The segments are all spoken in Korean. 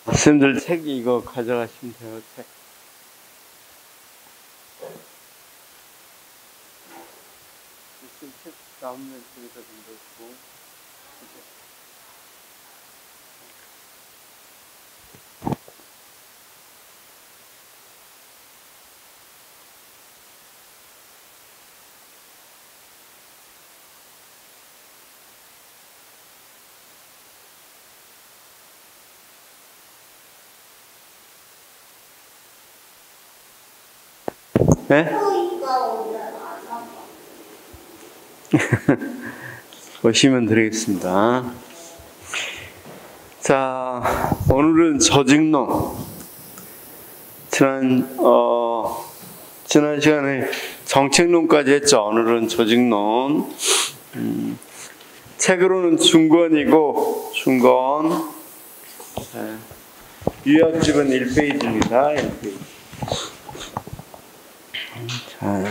선생님들 책 이거 가져가시면 돼요. 책. 책 나오면 저기다 넣고. 네? 보시면 드리겠습니다. 자, 오늘은 조직론. 지난 시간에 정책론까지 했죠. 오늘은 조직론. 책으로는 중권이고, 중권. 유약집은 1페이지입니다. 1페이지. 자.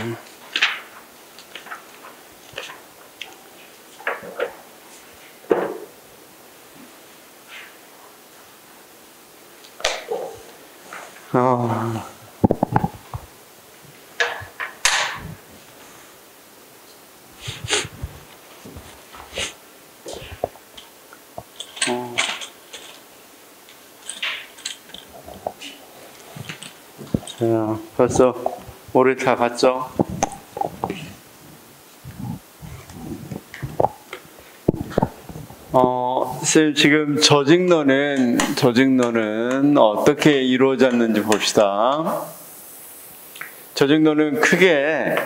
자, 벌써 올해 다 갔죠? 선생님, 지금 조직론은 어떻게 이루어졌는지 봅시다. 조직론은 크게,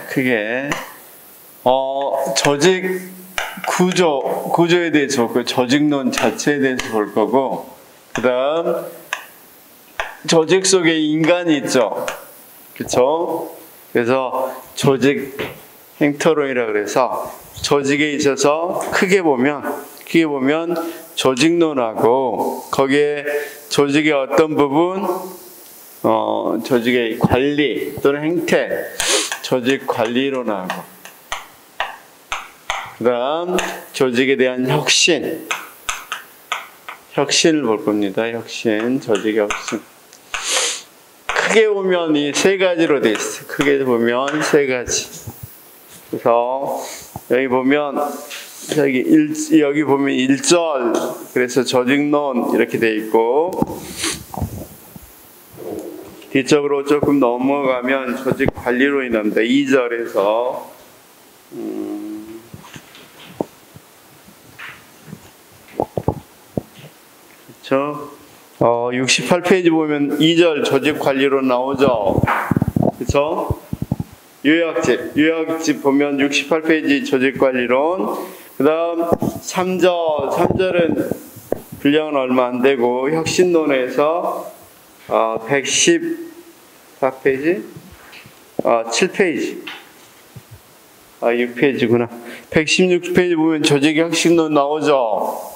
조직 구조에 대해서 볼 거고, 조직론 자체에 대해서 볼 거고, 그 다음, 조직 속에 인간이 있죠. 그쵸? 그래서 조직 행터론이라 그래서 조직에 있어서 크게 보면 조직론하고 거기에 조직의 어떤 부분, 조직의 관리 또는 행태, 조직 관리론하고 그 다음 조직에 대한 혁신을 볼 겁니다. 조직의 혁신. 크게 보면 이 세 가지로 돼 있어요. 크게 보면 세 가지. 그래서 여기 보면 여기 보면 1절, 그래서 조직론 이렇게 돼 있고, 뒤쪽으로 조금 넘어가면 조직 관리론이 나옵니다. 2절에서 그렇죠? 68페이지 보면 2절 조직 관리론 나오죠. 그렇죠? 요약집 보면 68페이지 조직 관리론. 그 다음 3절은 분량은 얼마 안 되고 혁신론에서 114페이지? 7페이지. 6페이지구나. 116페이지 보면 조직의 혁신론 나오죠.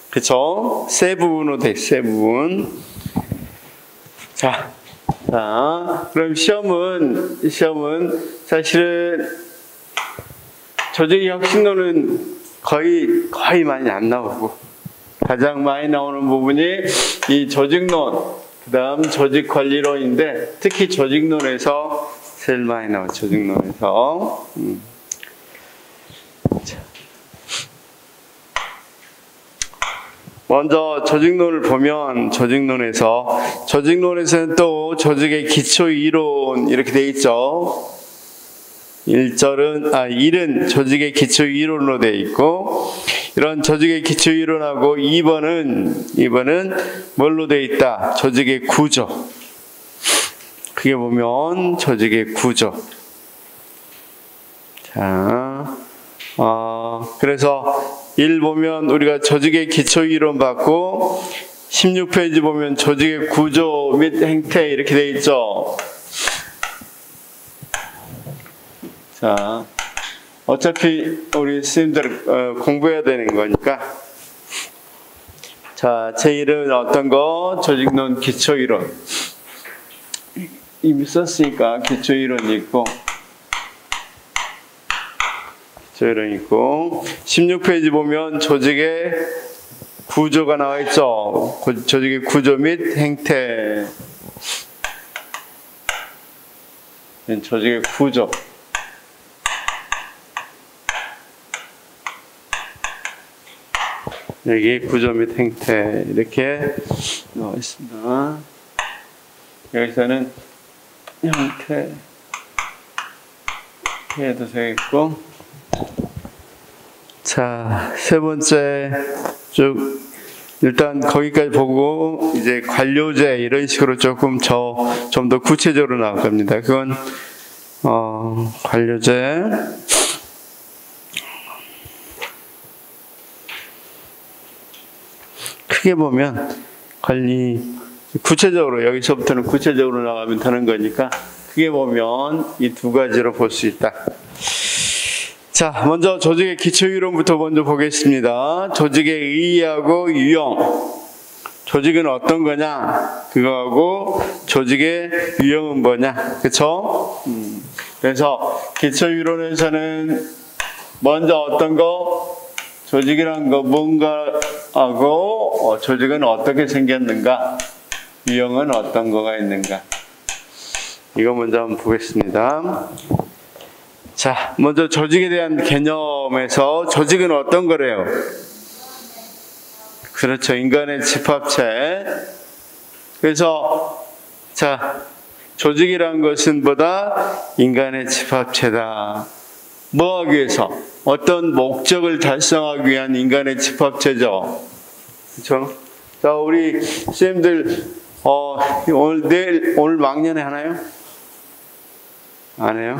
그쵸? 세 부분으로 돼 있어요. 세 부분. 자, 그럼 시험은 사실은 조직의 혁신론은 거의 많이 안 나오고, 가장 많이 나오는 부분이 이 조직론, 그 다음 조직 관리론인데, 특히 조직론에서 제일 많이 나와요. 조직론에서. 먼저 조직론을 보면 조직론에서는 또 조직의 기초 이론 이렇게 돼 있죠. 1은 조직의 기초 이론으로 돼 있고, 이런 조직의 기초 이론하고 2번은 뭘로 돼 있다? 조직의 구조. 크게 보면 조직의 구조. 자, 그래서 1 보면 우리가 조직의 기초 이론 받고, 16페이지 보면 조직의 구조 및 행태 이렇게 돼 있죠. 자, 어차피 우리 스님들 공부해야 되는 거니까. 자, 제1은 어떤 거? 조직론 기초 이론. 이미 썼으니까 기초 이론이 있고. 16페이지 보면 조직의 구조가 나와 있죠. 조직의 구조 및 행태. 조직의 구조. 여기 구조 및 행태 이렇게 나와 있습니다. 여기서는 형태 해도 되겠고, 자, 세 번째 쭉 일단 거기까지 보고 이제 관료제 이런 식으로 조금 좀 더 구체적으로 나올 겁니다. 그건 관료제. 크게 보면 관리 구체적으로 여기서부터는 구체적으로 나가면 되는 거니까 크게 보면 이 두 가지로 볼 수 있다. 자, 먼저 조직의 기초 이론부터 먼저 보겠습니다. 조직의 의의하고 유형. 조직은 어떤 거냐? 그거하고 조직의 유형은 뭐냐? 그쵸? 그래서 기초 이론에서는 먼저 어떤 거? 조직이란 거 뭔가 하고 조직은 어떻게 생겼는가? 유형은 어떤 거가 있는가? 이거 먼저 한번 보겠습니다. 자, 먼저 조직에 대한 개념에서 조직은 어떤 거래요? 그렇죠. 인간의 집합체. 그래서 자, 조직이란 것은 뭐다? 인간의 집합체다. 뭐 하기 위해서? 어떤 목적을 달성하기 위한 인간의 집합체죠. 그렇죠? 자, 우리 쌤들 오늘 막년회 하나요? 안 해요?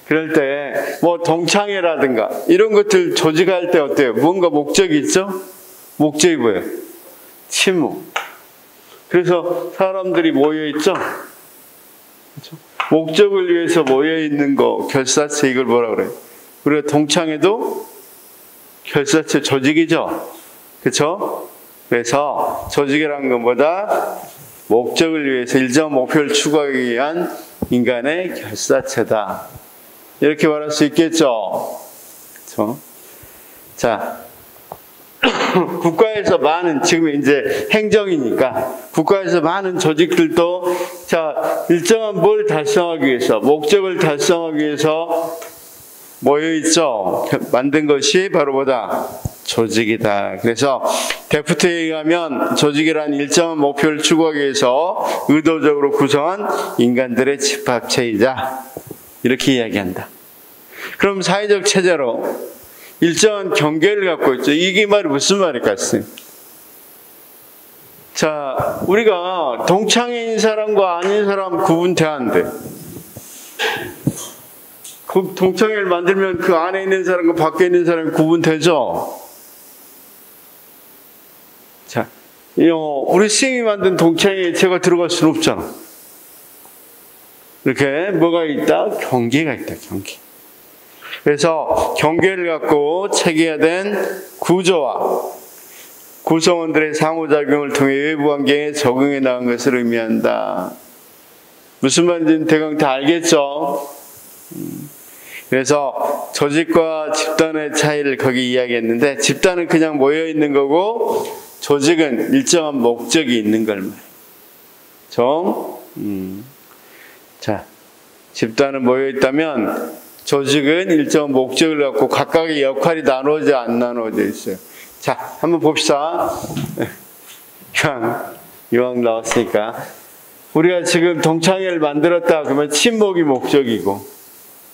그럴 때 뭐 동창회라든가 이런 것들 조직할 때 어때요? 뭔가 목적이 있죠? 목적이 뭐예요? 친목. 그래서 사람들이 모여 있죠? 그렇죠? 목적을 위해서 모여 있는 거, 결사체, 이걸 뭐라 그래요? 우리가 동창회도 결사체 조직이죠? 그렇죠? 그래서 조직이라는 것보다 목적을 위해서 일정한 목표를 추구하기 위한 인간의 결사체다. 이렇게 말할 수 있겠죠? 그렇죠? 자, 국가에서 많은, 지금 이제 행정이니까 국가에서 많은 조직들도 자, 일정한 뭘 달성하기 위해서, 목적을 달성하기 위해서 모여있죠. 만든 것이 바로 뭐다? 조직이다. 그래서 데프트에 의하면 조직이란 일정한 목표를 추구하기 위해서 의도적으로 구성한 인간들의 집합체이자 이렇게 이야기한다. 그럼 사회적 체제로 일정한 경계를 갖고 있죠. 이게 말이 무슨 말일까? 자, 우리가 동창회인 사람과 아닌 사람 구분돼야 한대. 그 동창회를 만들면 그 안에 있는 사람과 밖에 있는 사람이 구분되죠. 자, 우리 쌤이 만든 동창회에 제가 들어갈 수는 없잖아. 이렇게 뭐가 있다? 경계가 있다. 경계. 그래서 경계를 갖고 체계해야 된 구조와 구성원들의 상호작용을 통해 외부 관계에 적응해 나간 것을 의미한다. 무슨 말인지 대강 다 알겠죠? 그래서 조직과 집단의 차이를 거기 이야기했는데, 집단은 그냥 모여있는 거고 조직은 일정한 목적이 있는 걸 말이에요. 자, 집단은 모여있다면 조직은 일정한 목적을 갖고 각각의 역할이 나누어져 안 나누어져 있어요. 자, 한번 봅시다. 이왕 나왔으니까 우리가 지금 동창회를 만들었다 그러면 친목이 목적이고,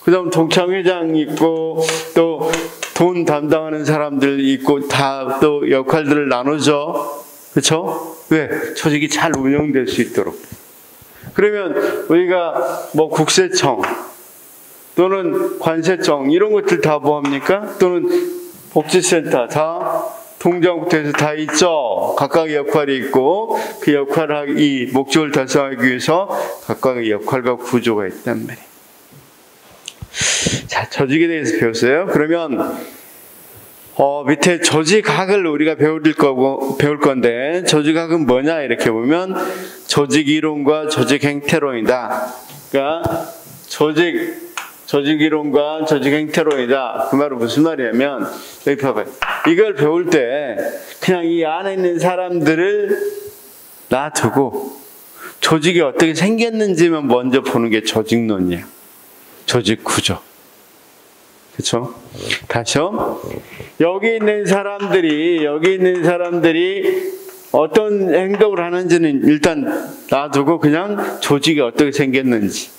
그 다음 동창회장 있고 또 돈 담당하는 사람들 있고 다 또 역할들을 나누죠. 그렇죠? 왜? 조직이 잘 운영될 수 있도록. 그러면 우리가 뭐 국세청 또는 관세청 이런 것들 다 뭐합니까? 또는 복지센터 다 통장부터 해서 다 있죠. 각각의 역할이 있고 그 역할을 이 목적을 달성하기 위해서 각각의 역할과 구조가 있단 말이에요. 자, 조직에 대해서 배웠어요. 그러면 밑에 조직학을 우리가 배울 건데, 조직학은 뭐냐 이렇게 보면 조직 이론과 조직 행태론이다. 그러니까 조직 조직이론과 조직행태론이다. 그 말은 무슨 말이냐면, 여기 봐봐요. 이걸 배울 때 그냥 이 안에 있는 사람들을 놔두고 조직이 어떻게 생겼는지만 먼저 보는 게 조직론이야. 조직 구조. 그렇죠? 다시요. 여기 있는 사람들이 어떤 행동을 하는지는 일단 놔두고 그냥 조직이 어떻게 생겼는지.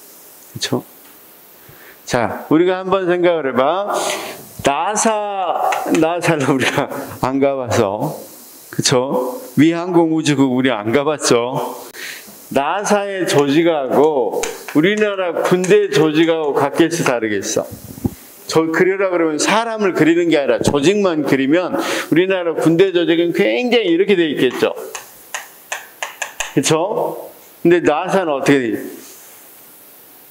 그렇죠? 자, 우리가 한번 생각을 해봐. 나사를 우리가 안 가봐서, 그쵸? 미 항공우주국 우리 안 가봤죠? 나사의 조직하고 우리나라 군대 조직하고 같겠어, 다르겠어? 그리라 그러면 사람을 그리는 게 아니라 조직만 그리면 우리나라 군대 조직은 굉장히 이렇게 돼 있겠죠? 그쵸? 근데 나사는 어떻게 돼?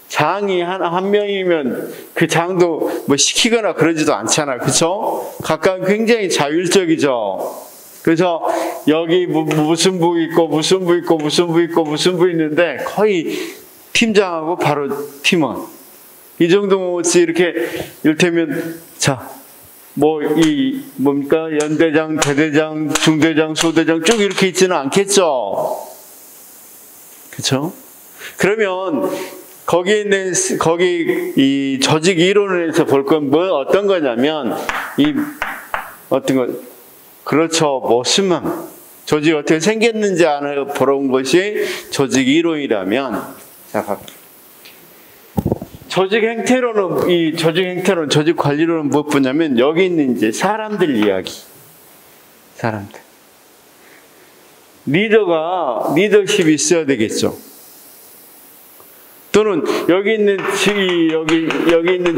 장이 한 명이면 그 장도 뭐 시키거나 그러지도 않잖아. 그쵸? 각각 굉장히 자율적이죠. 그래서 여기 무슨 부 있고 무슨 부 있고 무슨 부 있고 무슨 부 있는데 거의 팀장하고 바로 팀원. 이 정도 이렇게 이를테면 자, 뭡니까? 연대장, 대대장, 중대장, 소대장 쭉 이렇게 있지는 않겠죠. 그쵸? 그러면 거기 이 조직 이론에서 볼 건 어떤 거냐면 어떤 거 그렇죠. 모습만 조직이 어떻게 생겼는지 보러 온 것이 조직 이론이라면 자, 조직 행태론은 조직 관리론은 무엇 보냐면 여기 있는 이제 사람들 이야기. 사람들. 리더십이 있어야 되겠죠. 또는 여기 있는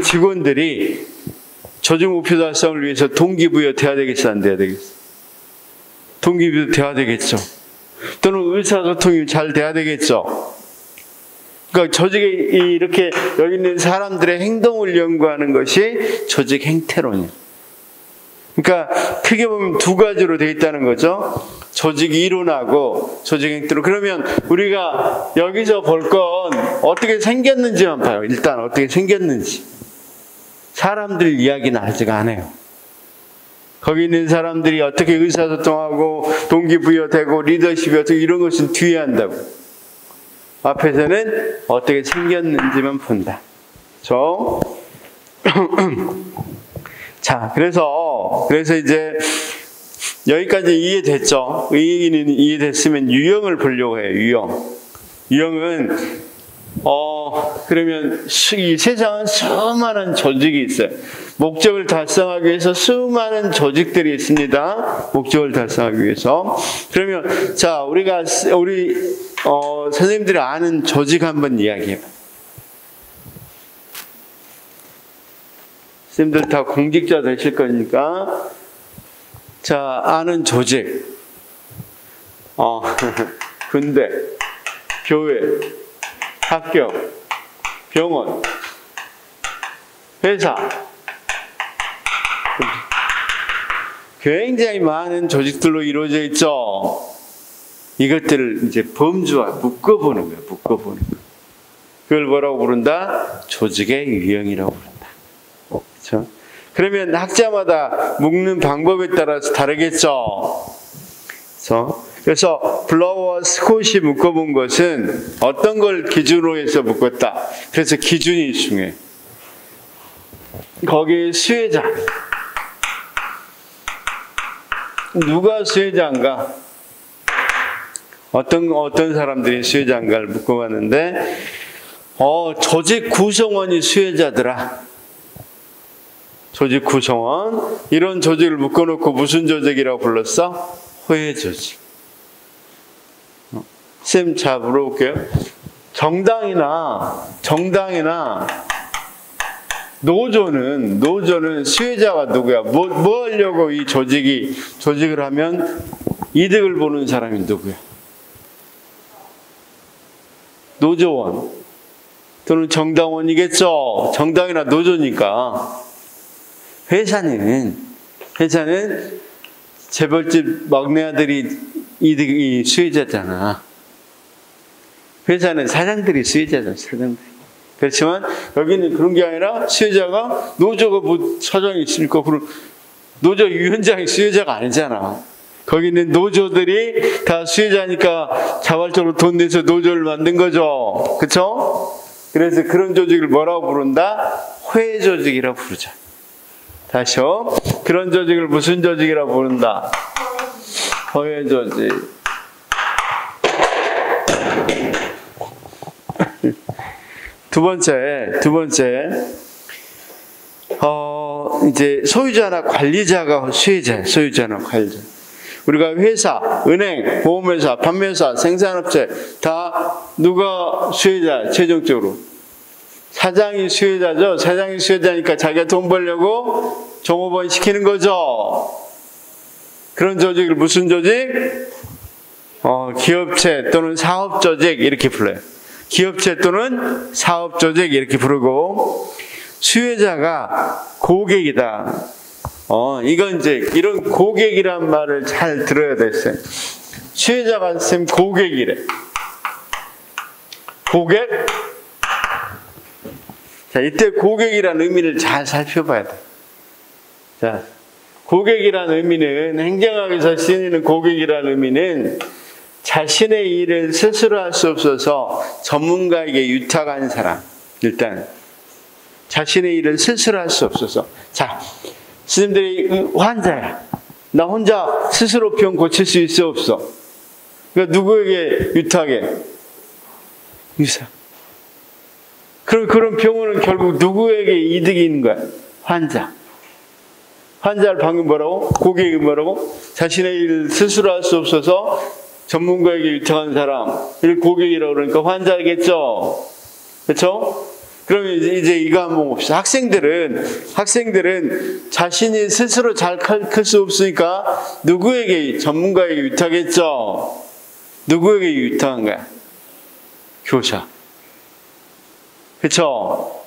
직원들이 조직 목표 달성을 위해서 동기부여 돼야 되겠어, 안 돼야 되겠어? 동기부여 돼야 되겠죠. 또는 의사소통이 잘 돼야 되겠죠. 그러니까 조직이 이렇게 여기 있는 사람들의 행동을 연구하는 것이 조직 행태론이에요. 그러니까 크게 보면 두 가지로 되어 있다는 거죠. 조직 이론하고 조직 행태론. 그러면 우리가 여기서 볼 건 어떻게 생겼는지만 봐요. 일단 어떻게 생겼는지. 사람들 이야기는 아직 안 해요. 거기 있는 사람들이 어떻게 의사소통하고 동기부여되고 리더십이 어떻게 이런 것은 뒤에 한다고. 앞에서는 어떻게 생겼는지만 본다. 자, 그래서 이제 여기까지 이해됐죠? 이해됐으면 유형을 보려고 해요. 유형은 그러면 이 세상은 수많은 조직이 있어요. 목적을 달성하기 위해서 수많은 조직들이 있습니다. 목적을 달성하기 위해서. 그러면 자, 우리 선생님들이 아는 조직 한번 이야기해봐. 선생님들 다 공직자 되실 거니까 자, 아는 조직. 군대, 교회, 학교, 병원, 회사. 굉장히 많은 조직들로 이루어져 있죠. 이것들을 이제 범주와 묶어보는 거예요. 묶어보는 거. 그걸 뭐라고 부른다? 조직의 유형이라고 부른다. 그렇죠? 그러면 학자마다 묶는 방법에 따라서 다르겠죠. 그래서 블러와 스콧이 묶어본 것은 어떤 걸 기준으로 해서 묶었다. 그래서 기준이 중요해. 거기 수혜자. 누가 수혜자인가? 어떤 사람들이 수혜자인가를 묶어봤는데, 조직 구성원이 수혜자더라. 조직 구성원. 이런 조직을 묶어놓고 무슨 조직이라고 불렀어? 호혜 조직. 쌤, 자, 물어볼게요. 정당이나 노조는 수혜자가 누구야? 뭐 하려고 이 조직을 하면 이득을 보는 사람이 누구야? 노조원 또는 정당원이겠죠. 정당이나 노조니까. 회사는 재벌집 막내 아들이 이득이 수혜자잖아. 회사는 사장들이 수혜자잖아. 사장들. 그렇지만 여기는 그런 게 아니라 수혜자가 노조가 뭐 사장이 있으니까 그런 노조 위원장이 수혜자가 아니잖아. 거기는 노조들이 다 수혜자니까 자발적으로 돈 내서 노조를 만든 거죠. 그렇죠? 그래서 그런 조직을 뭐라고 부른다? 호혜 조직이라고 부르죠. 다시요. 그런 조직을 무슨 조직이라고 부른다? 호혜 조직. 두 번째, 이제 소유자나 관리자가 수혜자예요. 소유자나 관리자. 우리가 회사, 은행, 보험회사, 판매사, 생산업체 다 누가 수혜자야? 최종적으로 사장이 수혜자죠. 사장이 수혜자니까 자기가 돈 벌려고 종업원 시키는 거죠. 그런 조직을 무슨 조직? 기업체 또는 사업조직 이렇게 불러요. 기업체 또는 사업조직 이렇게 부르고, 수혜자가 고객이다. 이건 이제 이런 고객이란 말을 잘 들어야 됐어요. 수혜자가 쌤 고객이래. 고객? 자, 이때 고객이라는 의미를 잘 살펴봐야 돼. 자, 고객이라는 의미는, 행정학에서 쓰이는 고객이라는 의미는 자신의 일을 스스로 할 수 없어서 전문가에게 위탁한 사람. 일단 자신의 일을 스스로 할 수 없어서. 자, 스님들이 환자야. 나 혼자 스스로 병 고칠 수 있어 없어? 그러니까 누구에게 위탁해? 의사. 그럼 그런 병원은 결국 누구에게 이득이 있는 거야? 환자. 환자를 방금 뭐라고? 고객이 뭐라고? 자신의 일을 스스로 할 수 없어서 전문가에게 위탁한 사람. 이를 고객이라고 그러니까 환자겠죠? 그렇죠? 그러면 이제 이거 한번 봅시다. 학생들은 자신이 스스로 잘 클 수 없으니까 누구에게, 전문가에게 위탁했죠? 누구에게 위탁한 거야? 교사. 그쵸?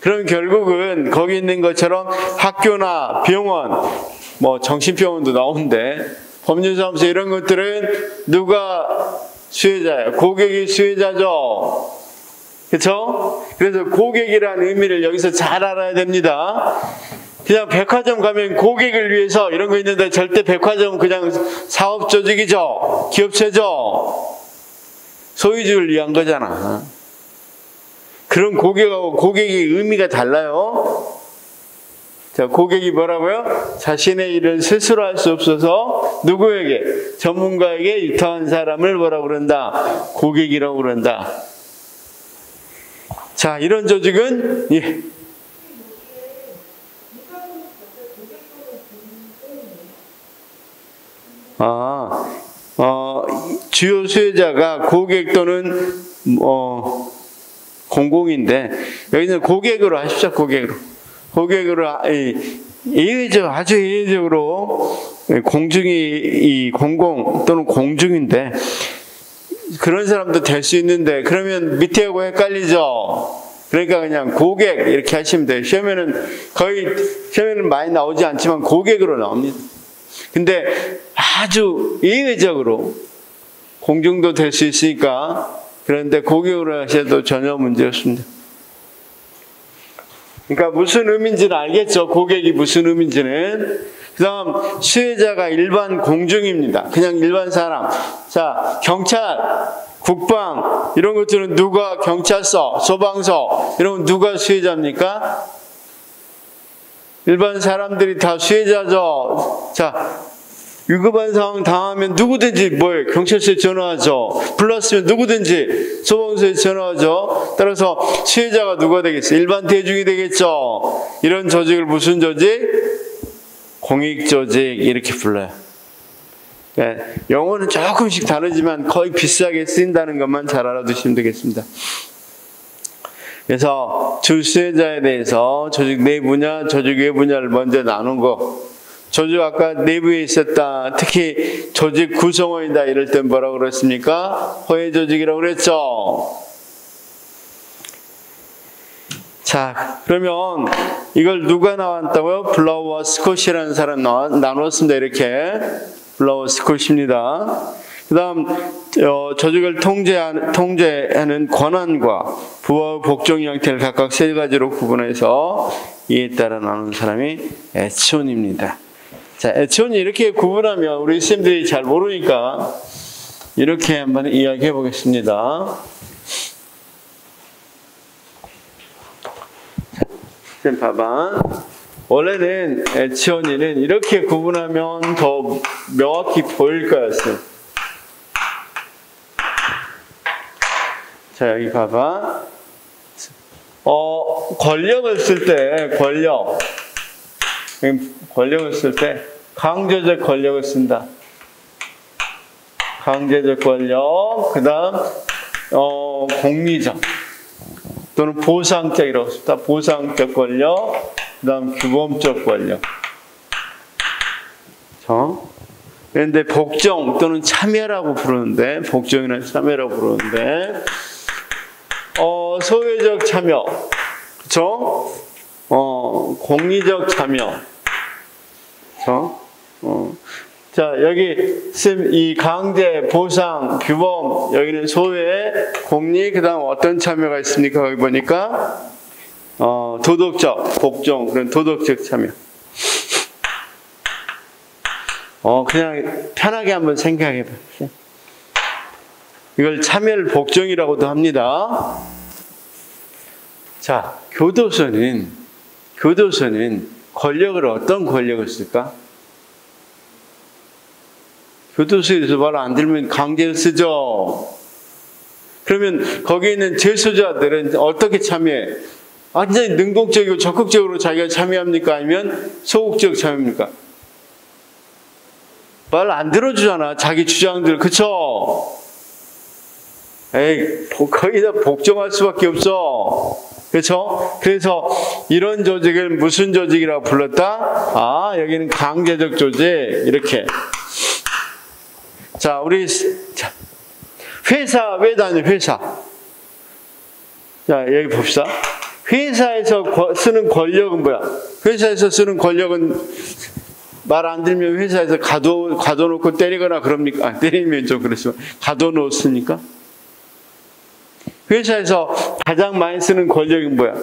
그럼 결국은 거기 있는 것처럼 학교나 병원, 뭐 정신병원도 나오는데, 법률사무소 이런 것들은 누가 수혜자예요? 고객이 수혜자죠? 그쵸? 그래서 고객이라는 의미를 여기서 잘 알아야 됩니다. 그냥 백화점 가면 고객을 위해서 이런 거 있는데 절대 백화점은 그냥 사업조직이죠? 기업체죠? 소유주를 위한 거잖아. 그런 고객하고 고객의 의미가 달라요. 자, 고객이 뭐라고요? 자신의 일을 스스로 할 수 없어서 누구에게? 전문가에게 위탁한 사람을 뭐라고 그런다? 고객이라고 그런다. 자, 이런 조직은 주요 수혜자가 고객 또는 공공인데, 여기는 고객으로 하십시오. 고객으로 아주 예외적으로 공중이 공공 또는 공중인데, 그런 사람도 될 수 있는데, 그러면 밑에하고 헷갈리죠. 그러니까 그냥 고객 이렇게 하시면 돼요. 시험에는 많이 나오지 않지만 고객으로 나옵니다. 근데 아주 예외적으로 공중도 될 수 있으니까, 그런데 고객으로 하셔도 전혀 문제 없습니다. 그러니까 무슨 의미인지는 알겠죠? 고객이 무슨 의미인지는. 그 다음, 수혜자가 일반 공중입니다. 그냥 일반 사람. 자, 경찰, 국방, 이런 것들은 누가, 경찰서, 소방서, 이런 건 누가 수혜자입니까? 일반 사람들이 다 수혜자죠. 자, 위급한 상황 당하면 누구든지 뭐예요? 경찰서에 전화하죠. 불났으면 누구든지 소방서에 전화하죠. 따라서 수혜자가 누가 되겠어요? 일반 대중이 되겠죠. 이런 조직을 무슨 조직? 공익조직 이렇게 불러요. 네, 영어는 조금씩 다르지만 거의 비슷하게 쓰인다는 것만 잘 알아두시면 되겠습니다. 그래서 주 수혜자에 대해서 조직 내부냐, 조직 외부냐를 먼저 나눈 거. 조직 아까 내부에 있었다. 특히 조직 구성원이다 이럴 땐 뭐라고 그랬습니까? 호혜 조직이라고 그랬죠. 자, 그러면 이걸 누가 나왔다고요? 블라우와 스콧이라는 사람 나눴습니다. 이렇게 블라우 스콧입니다. 그 다음, 조직을 통제하는 권한과 부와 복종 형태를 각각 세 가지로 구분해서 이에 따라 나누는 사람이 에치온입니다. 자, 에치온이 이렇게 구분하면 우리 쌤들이 잘 모르니까 이렇게 한번 이야기해 보겠습니다. 쌤 봐봐. 원래는 에치온이는 이렇게 구분하면 더 명확히 보일 거였어요. 자, 여기 봐봐. 권력을 쓸 때, 권력을 쓸 때, 강제적 권력을 쓴다. 강제적 권력, 그 다음, 공리적, 또는 보상적이라고 쓴다. 보상적 권력, 그 다음 규범적 권력. 그런데 복종 또는 참여라고 부르는데, 복종이나 참여라고 부르는데, 소외적 참여, 그쵸? 공리적 참여, 그쵸? 자, 여기, 이 강제, 보상, 규범, 여기는 소외, 공리, 그 다음 어떤 참여가 있습니까? 거기 보니까, 도덕적, 복종, 그런 도덕적 참여. 그냥 편하게 한번 생각해 봐요. 이걸 참여를 복종이라고도 합니다. 자, 교도소는 권력을 어떤 권력을 쓸까? 교도소에서 말 안 들으면 강제를 쓰죠. 그러면 거기에 있는 재소자들은 어떻게 참여해? 완전히 능동적이고 적극적으로 자기가 참여합니까? 아니면 소극적 참여합니까? 말 안 들어주잖아. 자기 주장들. 그쵸? 에이, 거의 다 복종할 수밖에 없어. 그렇죠? 그래서 이런 조직을 무슨 조직이라고 불렀다? 여기는 강제적 조직. 이렇게. 자, 우리 회사 왜 다녀? 회사. 자, 여기 봅시다. 회사에서 쓰는 권력은 뭐야? 회사에서 쓰는 권력은 말 안 들면 회사에서 가둬놓고 때리거나 그럽니까? 때리면 좀 그렇지만 가둬놓습니까? 회사에서 가장 많이 쓰는 권력이 뭐야?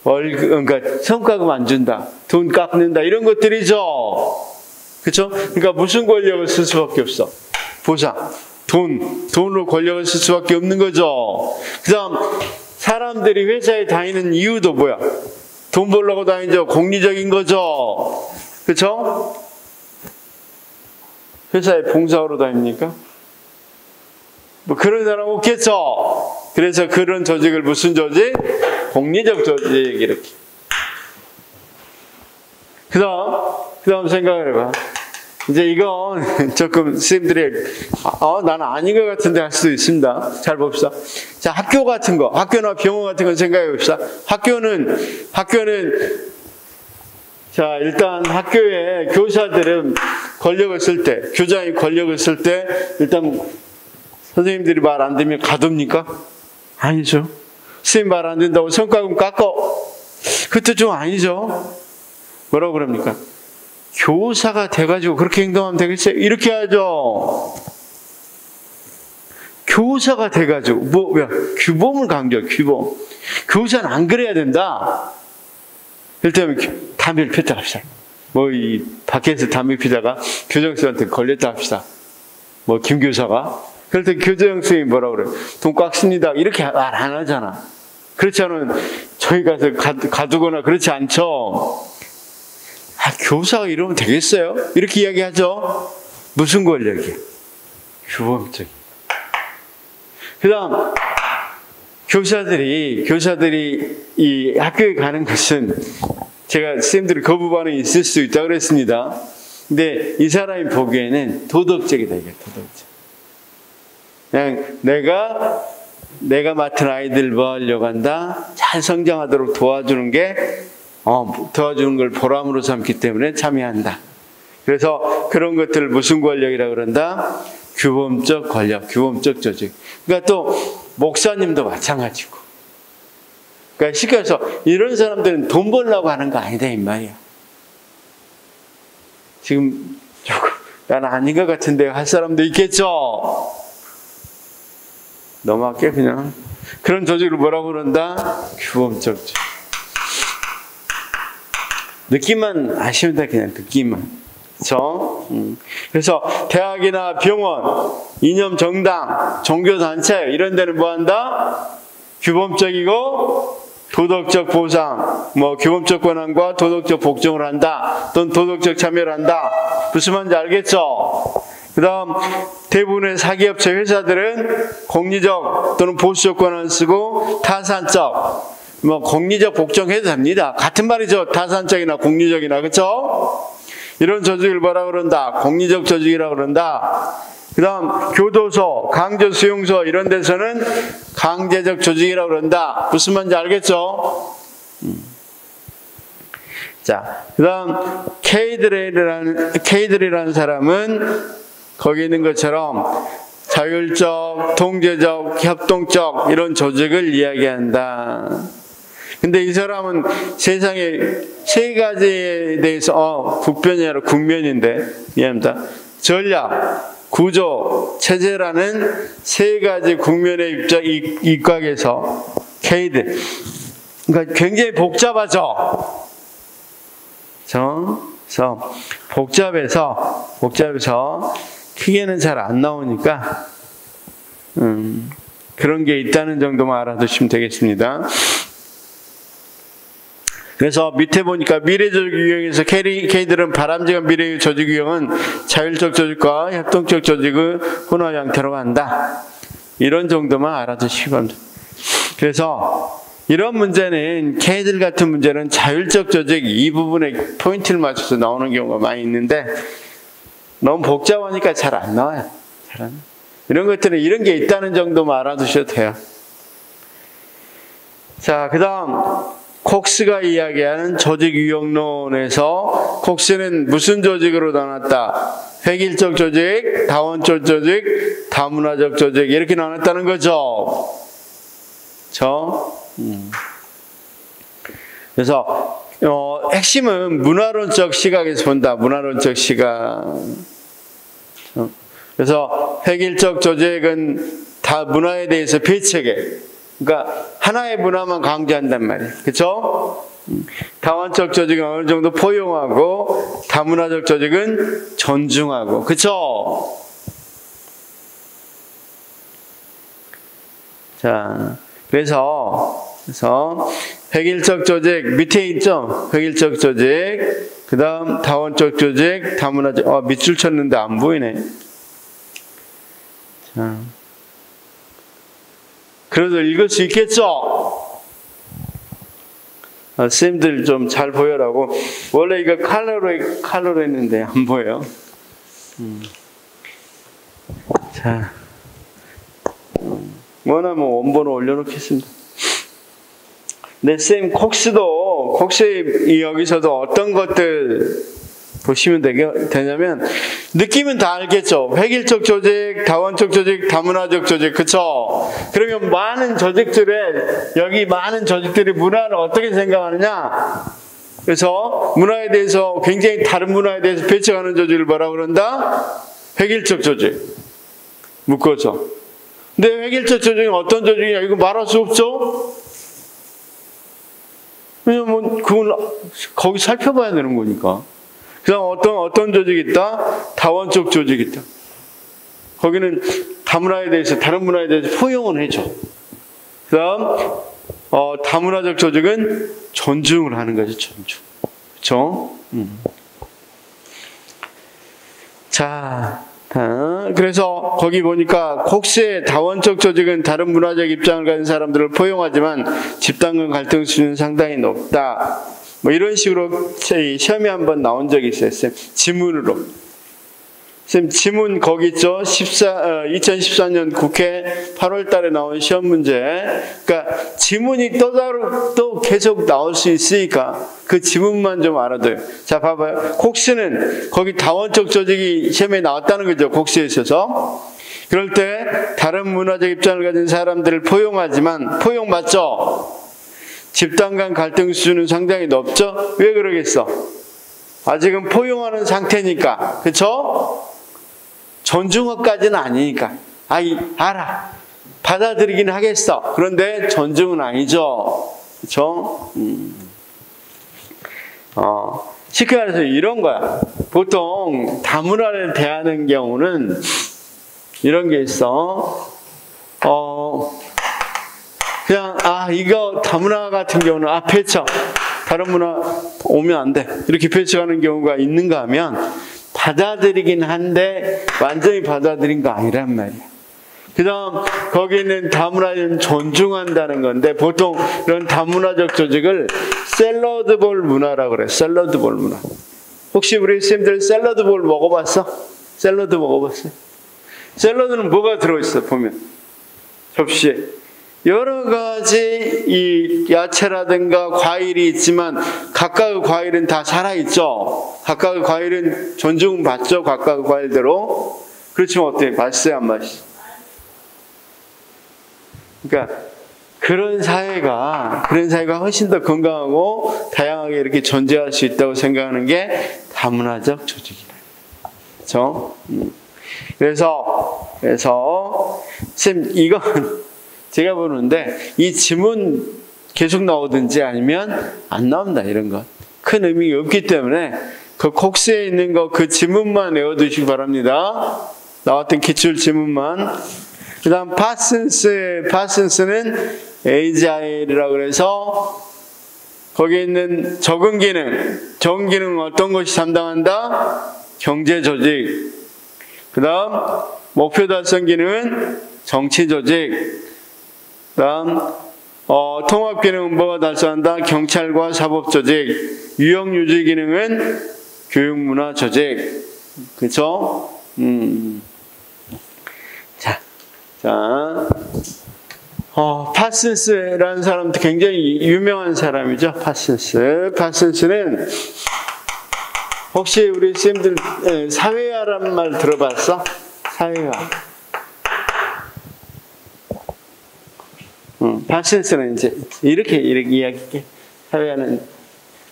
그러니까 성과금 안 준다, 돈 깎는다, 이런 것들이죠. 그렇죠? 그러니까 무슨 권력을 쓸 수밖에 없어? 보상, 돈으로 권력을 쓸 수밖에 없는 거죠. 그다음 사람들이 회사에 다니는 이유도 뭐야? 돈 벌려고 다니죠. 공리적인 거죠. 그렇죠? 회사에 봉사하러 다닙니까? 뭐 그런 사람 없겠죠. 그래서 그런 조직을 무슨 조직? 공리적 조직. 이렇게. 그다음 생각을 해봐. 이제 이건 조금 선생님들이 나는 아닌 것 같은데 할 수도 있습니다. 잘 봅시다. 자, 학교 같은 거, 학교나 병원 같은 거 생각해 봅시다. 학교는 자, 일단 학교에 교사들은 권력을 쓸 때, 교장이 권력을 쓸 때 일단 선생님들이 말 안 듣면 가둡니까? 아니죠. 선생님 말 안 듣는다고 성과금 깎어. 그것도 좀 아니죠. 뭐라고 그럽니까? 교사가 돼가지고 그렇게 행동하면 되겠어요? 이렇게 하죠. 교사가 돼가지고 규범을 강조해. 규범. 교사는 안 그래야 된다. 일단 담배를 폈다 합시다. 이 밖에서 담배 피다가 교장선생님한테 걸렸다 합시다. 김 교사가. 그럴 때 교장선생님이 뭐라고 그래요? 돈 꽉 씁니다. 이렇게 말 안 하잖아. 그렇지 않으면 저희 가서 가두거나 그렇지 않죠. 교사가 이러면 되겠어요? 이렇게 이야기하죠. 무슨 권력이에요? 규범적. 그 다음 교사들이 이 학교에 가는 것은 제가 선생님들이 거부 반응이 있을 수 있다고 그랬습니다. 근데 이 사람이 보기에는 도덕적이다. 이게 도덕적. 그냥 내가 맡은 아이들 뭐 하려고 한다? 잘 성장하도록 도와주는 걸 보람으로 삼기 때문에 참여한다. 그래서 그런 것들을 무슨 권력이라고 그런다? 규범적 권력, 규범적 조직. 그러니까 또 목사님도 마찬가지고. 그러니까 쉽게 해서 이런 사람들은 돈 벌려고 하는 거 아니다 이 말이야. 지금 조금 난 아닌 것 같은데 할 사람도 있겠죠. 넘어갈게 그냥. 그런 조직을 뭐라고 그런다? 규범적 조직. 느낌만 아시면 돼. 그냥 느낌만. 그렇죠? 그래서 대학이나 병원, 이념 정당, 종교단체 이런 데는 뭐한다? 규범적이고 도덕적 보상, 규범적 권한과 도덕적 복종을 한다. 또는 도덕적 참여를 한다. 무슨 말인지 알겠죠? 그 다음 대부분의 사기업체 회사들은 공리적 또는 보수적 권한을 쓰고 타산적, 공리적 복종해도 됩니다. 같은 말이죠. 타산적이나 공리적이나. 그렇죠? 이런 조직을 뭐라 그런다? 공리적 조직이라고 그런다. 그 다음 교도소, 강제 수용소 이런 데서는 강제적 조직이라고 그런다. 무슨 말인지 알겠죠? 자, 그 다음 케이들이라는 사람은 거기 있는 것처럼 자율적, 통제적, 협동적 이런 조직을 이야기한다. 근데 이 사람은 세상에 세 가지에 대해서 국변이 아니라 국면인데 미안합니다. 전략, 구조, 체제라는 세 가지 국면의 입각에서 케이드. 그러니까 굉장히 복잡하죠. 그래서 복잡해서 크게는 잘 안 나오니까 그런 게 있다는 정도만 알아두시면 되겠습니다. 그래서 밑에 보니까 미래조직 유형에서 K들은 바람직한 미래의 조직 유형은 자율적 조직과 협동적 조직의 혼합 형태로 간다. 이런 정도만 알아두시기 바랍니다. 그래서 이런 문제는 K들 같은 문제는 자율적 조직 이 부분에 포인트를 맞춰서 나오는 경우가 많이 있는데 너무 복잡하니까 잘 안 나와요. 이런 것들은 이런 게 있다는 정도만 알아두셔도 돼요. 자, 그 다음 콕스가 이야기하는 조직 유형론에서 콕스는 무슨 조직으로 나눴다? 획일적 조직, 다원적 조직, 다문화적 조직 이렇게 나눴다는 거죠. 그래서 핵심은 문화론적 시각에서 본다. 문화론적 시각. 그래서 획일적 조직은 다 문화에 대해서 배척해. 그러니까 하나의 문화만 강조한단 말이에요. 그렇죠? 다원적 조직은 어느 정도 포용하고 다문화적 조직은 존중하고. 그렇죠? 자, 그래서 획일적 조직 밑에 있죠? 획일적 조직, 그 다음 다원적 조직, 다문화적. 밑줄 쳤는데 안 보이네. 자. 그래도 읽을 수 있겠죠? 쌤들 좀 잘 보여라고. 원래 이거 칼로로 했는데 안 보여요. 자, 원하면 원본을 올려놓겠습니다. 네, 쌤 콕스 여기서도 어떤 것들 보시면 되냐면 느낌은 다 알겠죠. 획일적 조직, 다원적 조직, 다문화적 조직. 그쵸? 그러면 여기 많은 조직들이 문화를 어떻게 생각하느냐? 그래서 문화에 대해서 굉장히 다른 문화에 대해서 배척하는 조직을 뭐라고 그런다? 획일적 조직. 묶어서. 근데 획일적 조직은 어떤 조직이냐? 이거 말할 수 없죠? 왜냐면 그건 거기 살펴봐야 되는 거니까. 그 다음 어떤 조직이 있다? 다원적 조직이 있다. 거기는 다문화에 대해서, 다른 문화에 대해서 포용을 해줘. 그 다음, 다문화적 조직은 존중을 하는 거죠, 존중. 그쵸? 자, 그래서 거기 보니까 콕스의 다원적 조직은 다른 문화적 입장을 가진 사람들을 포용하지만 집단 간 갈등 수준은 상당히 높다. 이런 식으로 시험에 한번 나온 적이 있어요. 쌤, 지문으로. 쌤, 지문 거기 있죠? 2014년 국회 8월 달에 나온 시험 문제. 그러니까 지문이 또 계속 나올 수 있으니까 그 지문만 좀 알아둬요. 자, 봐봐요. 콕스는 거기 다원적 조직이 시험에 나왔다는 거죠. 콕스에 있어서. 그럴 때 다른 문화적 입장을 가진 사람들을 포용하지만, 포용 맞죠? 집단 간 갈등 수준은 상당히 높죠? 왜 그러겠어? 아직은 포용하는 상태니까. 그쵸? 존중어까지는 아니니까. 알아. 받아들이긴 하겠어. 그런데 존중은 아니죠. 그렇죠? 쉽게 말해서 이런 거야. 보통 다문화를 대하는 경우는 이런 게 있어. 그냥 이거 다문화 같은 경우는 폐쳐. 다른 문화 오면 안 돼. 이렇게 폐쳐가는 경우가 있는가 하면 받아들이긴 한데 완전히 받아들인 거 아니란 말이야. 그 다음 거기는 다문화는 존중한다는 건데 보통 이런 다문화적 조직을 샐러드볼 문화라고 그래. 샐러드볼 문화. 혹시 우리 쌤들 샐러드볼 먹어봤어? 샐러드 먹어봤어요? 샐러드는 뭐가 들어있어 보면 접시에 여러 가지 이 야채라든가 과일이 있지만 각각의 과일은 다 살아있죠. 각각의 과일은 존중받죠. 각각의 과일대로. 그렇지만 어때요? 맛있어요? 안 맛있어요? 그러니까 그런 사회가 훨씬 더 건강하고 다양하게 이렇게 존재할 수 있다고 생각하는 게 다문화적 조직이다. 그렇죠? 그래서 쌤 이건 제가 보는데 이 지문 계속 나오든지 아니면 안 나온다 이런 것 큰 의미가 없기 때문에 그 콕스에 있는 거 그 지문만 외워두시기 바랍니다. 나왔던 기출 지문만. 그 다음 파슨스는 AGI라고 그래서 거기에 있는 적응 기능은 어떤 것이 담당한다? 경제 조직. 그 다음 목표 달성 기능은 정치 조직. 그 다음 통합 기능은 뭐가 달성한다? 경찰과 사법 조직. 유형 유지 기능은 교육 문화 조직. 그렇죠? 자, 파슨스라는 사람도 굉장히 유명한 사람이죠. 파슨스는 혹시 우리 쌤들 사회화라는 말 들어봤어? 사회화. 파슨스는 이제 이렇게 이야기할게. 사회화는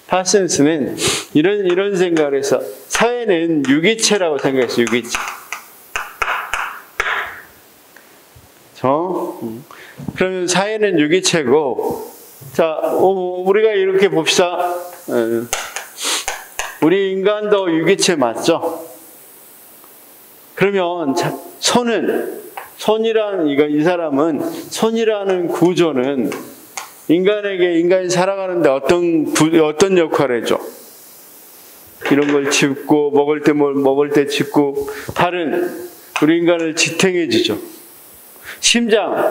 파슨스는 이런 생각을 해서 사회는 유기체라고 생각했어. 유기체. 그러면 사회는 유기체고, 자, 우리가 이렇게 봅시다. 우리 인간도 유기체 맞죠? 그러면 이 사람은 손이라는 구조는 인간이 살아가는데 어떤 역할을 해줘? 이런 걸 짚고 먹을 때 짚고, 발은 우리 인간을 지탱해 주죠. 심장,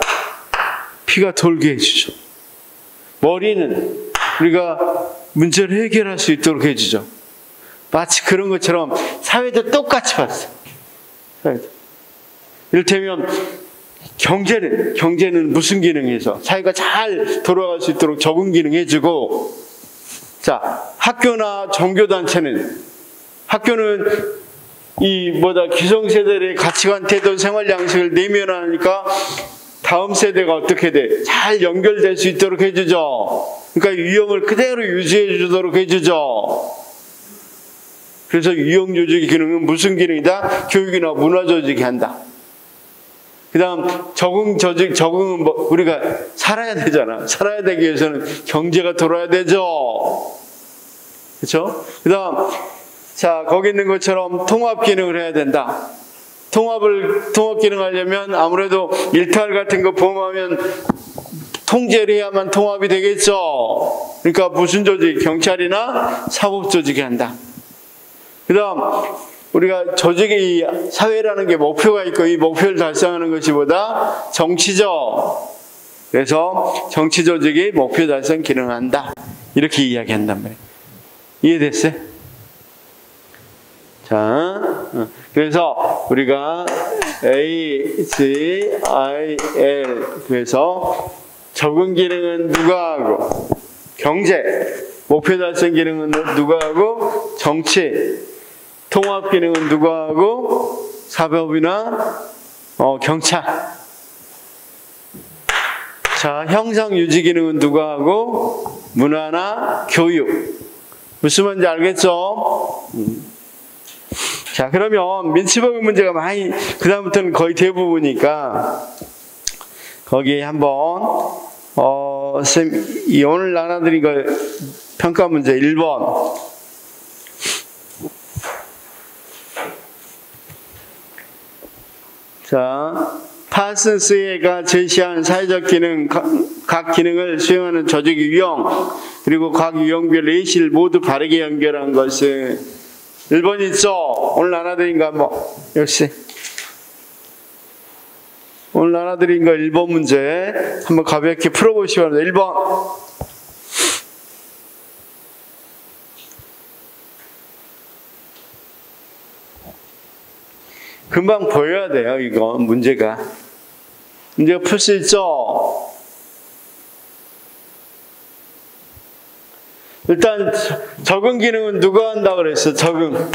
피가 돌게 해주죠. 머리는 우리가 문제를 해결할 수 있도록 해주죠. 마치 그런 것처럼 사회도 똑같이 봤어요. 이를테면 경제는 무슨 기능에서 사회가 잘 돌아갈 수 있도록 적응 기능 해주고, 자, 학교나 종교단체는 기성세대의 가치관, 태도, 생활 양식을 내면하니까 다음 세대가 어떻게 돼? 잘 연결될 수 있도록 해주죠. 그러니까 유형을 그대로 유지해 주도록 해주죠. 그래서 유형 조직의 기능은 무슨 기능이다? 교육이나 문화 조직이 한다. 그 다음 적응은 우리가 살아야 되잖아. 살아야 되기 위해서는 경제가 돌아야 되죠. 그렇죠? 그 다음 자, 거기 있는 것처럼 통합 기능을 해야 된다. 통합 기능 하려면 아무래도 일탈 같은 거 범하면 통제를 해야만 통합이 되겠죠. 그러니까 무슨 조직? 경찰이나 사법 조직이 한다. 그 다음 우리가 조직이 사회라는 게 목표가 있고 이 목표를 달성하는 것이 보다 정치죠. 그래서 정치 조직이 목표 달성 기능을 한다. 이렇게 이야기한단 말이에요. 이해됐어요? 자, 그래서 우리가 AGIL 그래서 적응 기능은 누가 하고 경제, 목표 달성 기능은 누가 하고 정치, 통합 기능은 누가 하고 사법이나 경찰. 자, 형상 유지 기능은 누가 하고 문화나 교육. 무슨 말인지 알겠죠? 자, 그러면 민츠버그 문제가 많이, 그다음부터는 거의 대부분이니까, 거기에 한번, 이 오늘 나눠드린 거 평가 문제 1번. 자, 파슨스가 제시한 사회적 기능, 각 기능을 수행하는 조직의 유형, 그리고 각 유형별 레이시를 모두 바르게 연결한 것은 1번 있죠? 오늘 나눠드린 거 역시. 오늘 나눠드린 거 1번 문제 한번 가볍게 풀어보시기 바랍니다. 1번. 금방 보여야 돼요, 이거 문제가. 문제가 풀 수 있죠? 일단 적응 기능은 누가 한다고 그랬어? 적응.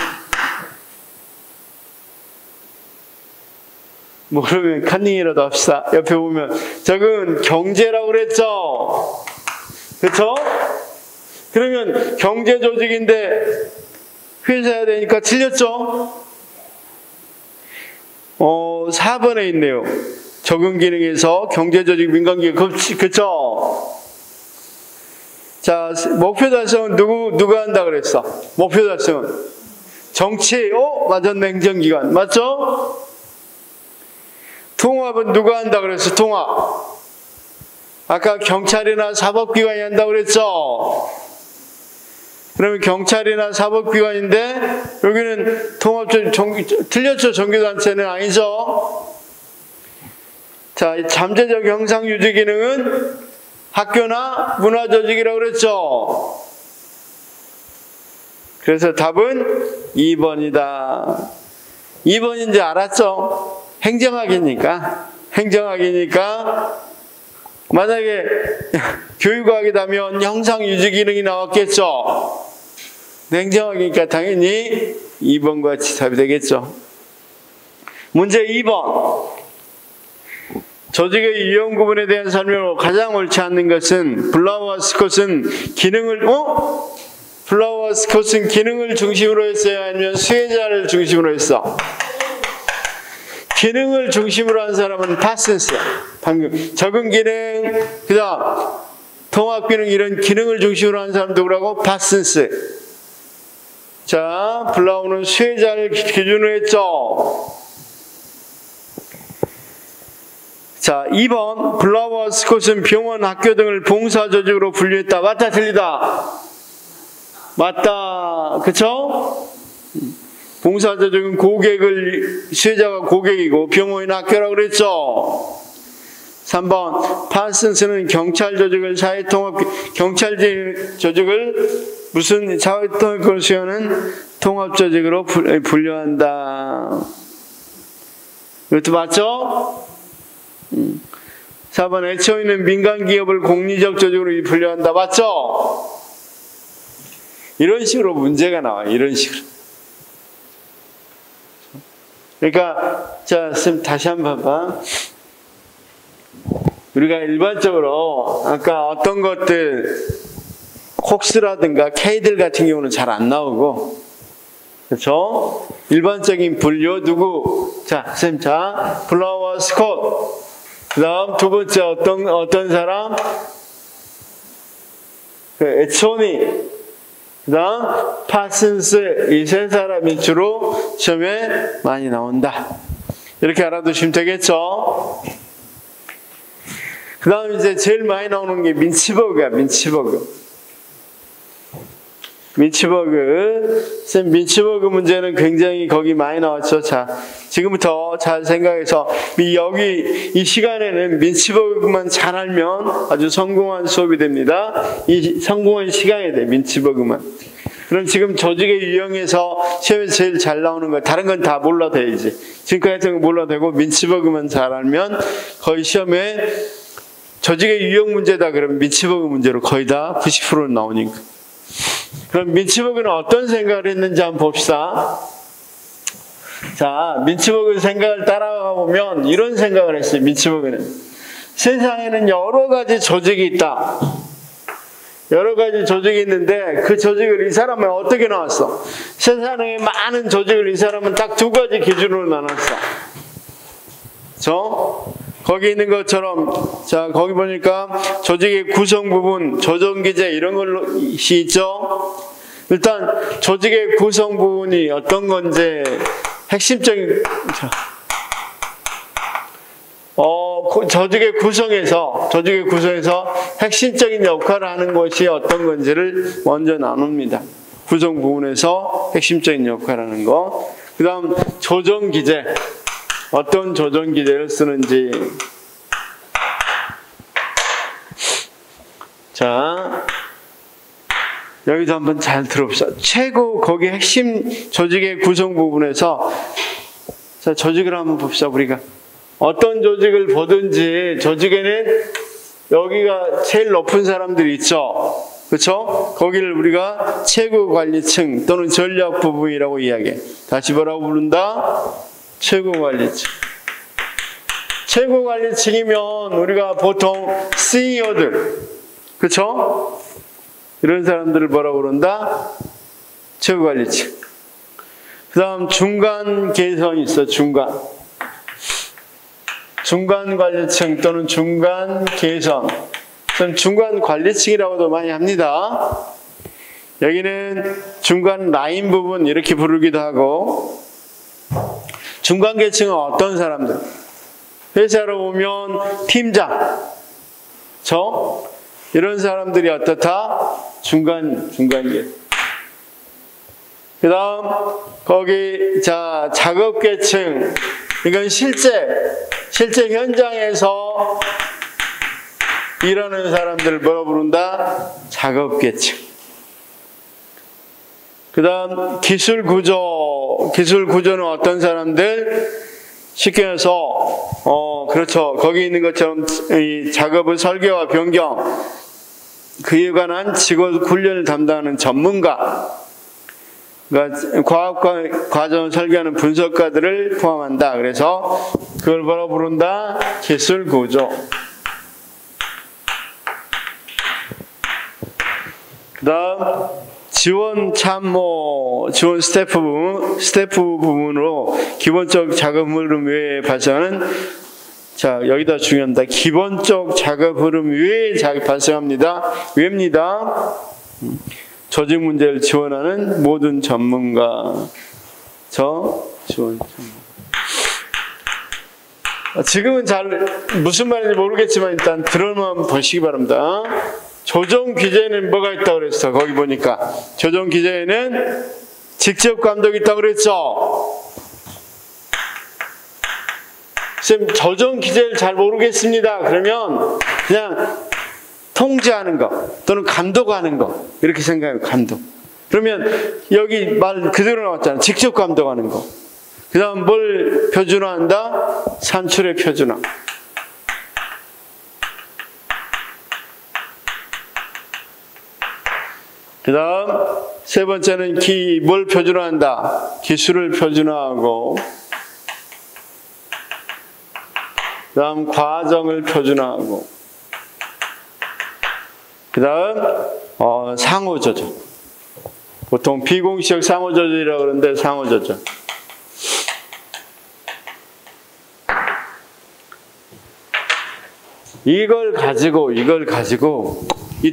모르면 카닝이라도 합시다. 옆에 보면 적응은 경제라고 그랬죠? 그렇죠? 그러면 경제 조직인데 회사해야 되니까 틀렸죠? 4번에 있네요. 적응 기능에서 경제 조직 민간기업 그렇죠? 자, 목표 달성은 누가 한다 그랬어? 목표 달성은 정치, 맞았네. 행정기관 맞죠? 통합은 누가 한다 그랬어? 통합. 아까 경찰이나 사법기관이 한다 그랬죠? 그러면 경찰이나 사법기관인데 여기는 틀렸죠? 종교단체는 아니죠? 자, 잠재적 형상 유지 기능은 학교나 문화조직이라고 그랬죠? 그래서 답은 2번이다. 2번인지 알았죠? 행정학이니까. 만약에 교육학이라면 형상 유지 기능이 나왔겠죠? 행정학이니까 당연히 2번과 같이 답이 되겠죠. 문제 2번. 조직의 유형 구분에 대한 설명으로 가장 옳지 않는 것은 블라우와 스콧은 기능을 중심으로 했어요? 아니면 수혜자를 중심으로 했어? 기능을 중심으로 한 사람은 파슨스. 방금 적응 기능, 그 다음 통합 기능, 이런 기능을 중심으로 한 사람 누구라고? 파슨스. 자, 블라우는 수혜자를 기준으로 했죠. 자, 2번 블라우와 스콧은 병원, 학교 등을 봉사 조직으로 분류했다. 맞다, 틀리다? 맞다. 그쵸? 봉사 조직은 수혜자가 고객이고 병원이나 학교라고 그랬죠. 3번 파슨스는 경찰 조직을 경찰 조직을 무슨 사회통합을 수행하는 통합 조직으로 분류한다. 이것도 맞죠? 4번 애초에 있는 민간 기업을 공리적 조직으로 분류한다. 맞죠? 이런 식으로 문제가 나와요. 이런 식으로. 그러니까 자, 쌤 다시 한번 봐봐. 우리가 일반적으로 아까 어떤 것들 콕스라든가 K들 같은 경우는 잘 안 나오고, 그렇죠? 일반적인 분류 누구? 자, 쌤, 자, 블라우와 스콧. 그다음 두 번째 어떤 사람? 에초니. 그다음 파슨스. 이 세 사람이 주로 시험에 많이 나온다. 이렇게 알아두시면 되겠죠? 그 다음 이제 제일 많이 나오는 게 민츠버그야. 민츠버그 문제는 굉장히 거기 많이 나왔죠. 자, 지금부터 잘 생각해서 여기 이 시간에는 민츠버그만 잘 알면 아주 성공한 수업이 됩니다. 이 성공한 시간이 돼, 민츠버그만. 그럼 지금 조직의 유형에서 시험에서 제일 잘 나오는 거, 다른 건 다 몰라도 돼, 이제. 지금까지 했던 거 몰라도 되고, 민츠버그만 잘 알면 거의 시험에 조직의 유형 문제다 그러면 민츠버그 문제로 거의 다 90%는 나오니까. 그럼 민츠버그는 어떤 생각을 했는지 한번 봅시다. 자, 민츠버그 생각을 따라가 보면 이런 생각을 했어요. 민츠버그는 세상에는 여러 가지 조직이 있다. 여러 가지 조직이 있는데 그 조직을 이 사람은 어떻게 나왔어? 세상에 많은 조직을 이 사람은 딱 두 가지 기준으로 나눴어. 거기 있는 것처럼, 자, 거기 보니까 조직의 구성 부분, 조정기제 이런 걸로 있죠? 일단 조직의 구성 부분이 어떤 건지 핵심적인, 조직의 구성에서 핵심적인 역할을 하는 것이 어떤 건지를 먼저 나눕니다. 구성 부분에서 핵심적인 역할을 하는 거. 그 다음 조정기제. 어떤 조정기제를 쓰는지. 자, 여기서 한번 잘 들어봅시다. 최고 거기 핵심 조직의 구성 부분에서, 자, 조직을 한번 봅시다. 우리가 어떤 조직을 보든지 조직에는 여기가 제일 높은 사람들이 있죠. 그렇죠? 거기를 우리가 최고관리층 또는 전략부부이라고 이야기해. 다시 뭐라고 부른다? 최고관리층. 최고관리층이면 우리가 보통 CEO들, 그렇죠? 이런 사람들을 뭐라고 부른다? 최고관리층. 그 다음 중간 계성이 있어. 중간 관리층 또는 중간 계성. 중간 관리층이라고도 많이 합니다. 여기는 중간 라인 부분 이렇게 부르기도 하고, 중간 계층은 어떤 사람들? 회사로 오면 팀장, 이런 사람들이 어떻다? 중간 계층. 그 다음 거기 자 작업 계층. 이건 실제 현장에서 일하는 사람들 뭐라 부른다? 작업계층. 그 다음 기술 구조는 어떤 사람들? 쉽게 해서 그렇죠. 거기 있는 것처럼 이 작업의 설계와 변경, 그에 관한 직업 훈련을 담당하는 전문가, 그러니까 과학 과정을 설계하는 분석가들을 포함한다. 그래서 그걸 뭐라 부른다? 기술 구조. 그 다음 지원 참모, 지원 스태프 부분으로 기본적 작업 흐름 외에 발생하는, 자, 여기다 중요합니다. 기본적 작업 흐름 외에 발생합니다. 왜입니다? 조직 문제를 지원하는 모든 전문가. 지원 전문가. 지금은 잘 무슨 말인지 모르겠지만 일단 들어만 보시기 바랍니다. 조정 기제에는 뭐가 있다고 그랬어? 거기 보니까 조정 기제에는 직접 감독이 있다고 그랬죠? 선생님, 조정 기제를 잘 모르겠습니다. 그러면 그냥 통제하는 거 또는 감독하는 거 이렇게 생각해요. 감독. 그러면 여기 말 그대로 나왔잖아요. 직접 감독하는 거. 그 다음 뭘 표준화한다? 산출의 표준화. 그 다음 세 번째는 뭘 표준화한다? 기술을 표준화하고, 그 다음 과정을 표준화하고, 그 다음 상호조절. 보통 비공식 상호조절이라고 그러는데 상호조절. 이걸 가지고 이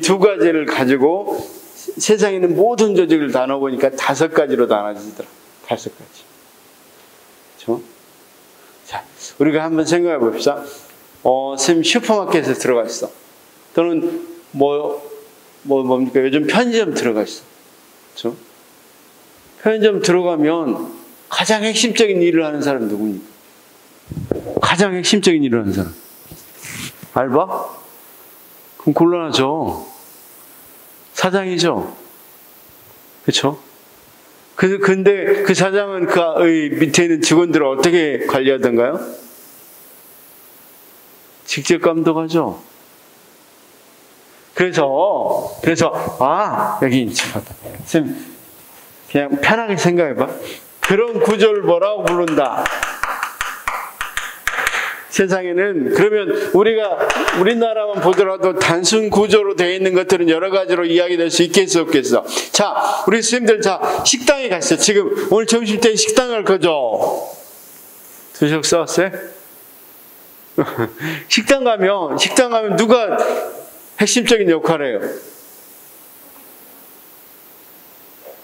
두 가지를 가지고 세상에 있는 모든 조직을 다 넣어보니까 5가지로 나눠지더라. 5가지. 그렇죠? 자, 우리가 한번 생각해 봅시다. 선생님 슈퍼마켓에 들어갔어. 또는 뭡니까? 요즘 편의점 들어갔어. 그렇죠? 편의점 들어가면 가장 핵심적인 일을 하는 사람 누구입니까? 가장 핵심적인 일을 하는 사람. 알바? 그럼 곤란하죠. 사장이죠. 그렇죠? 근데 그 사장은 그 밑에 있는 직원들을 어떻게 관리하던가요? 직접 감독하죠. 그래서 여기 인치하다. 선생님 그냥 편하게 생각해봐. 그런 구조를 뭐라고 부른다? 세상에는 그러면 우리나라만 보더라도 단순 구조로 되어 있는 것들은 여러 가지로 이야기될 수 있겠어 없겠어? 자, 우리 선생님들 자 식당에 갔어요. 지금 오늘 점심 때 식당을 가죠. 드셨어요? 식당 가면 누가 핵심적인 역할을 해요?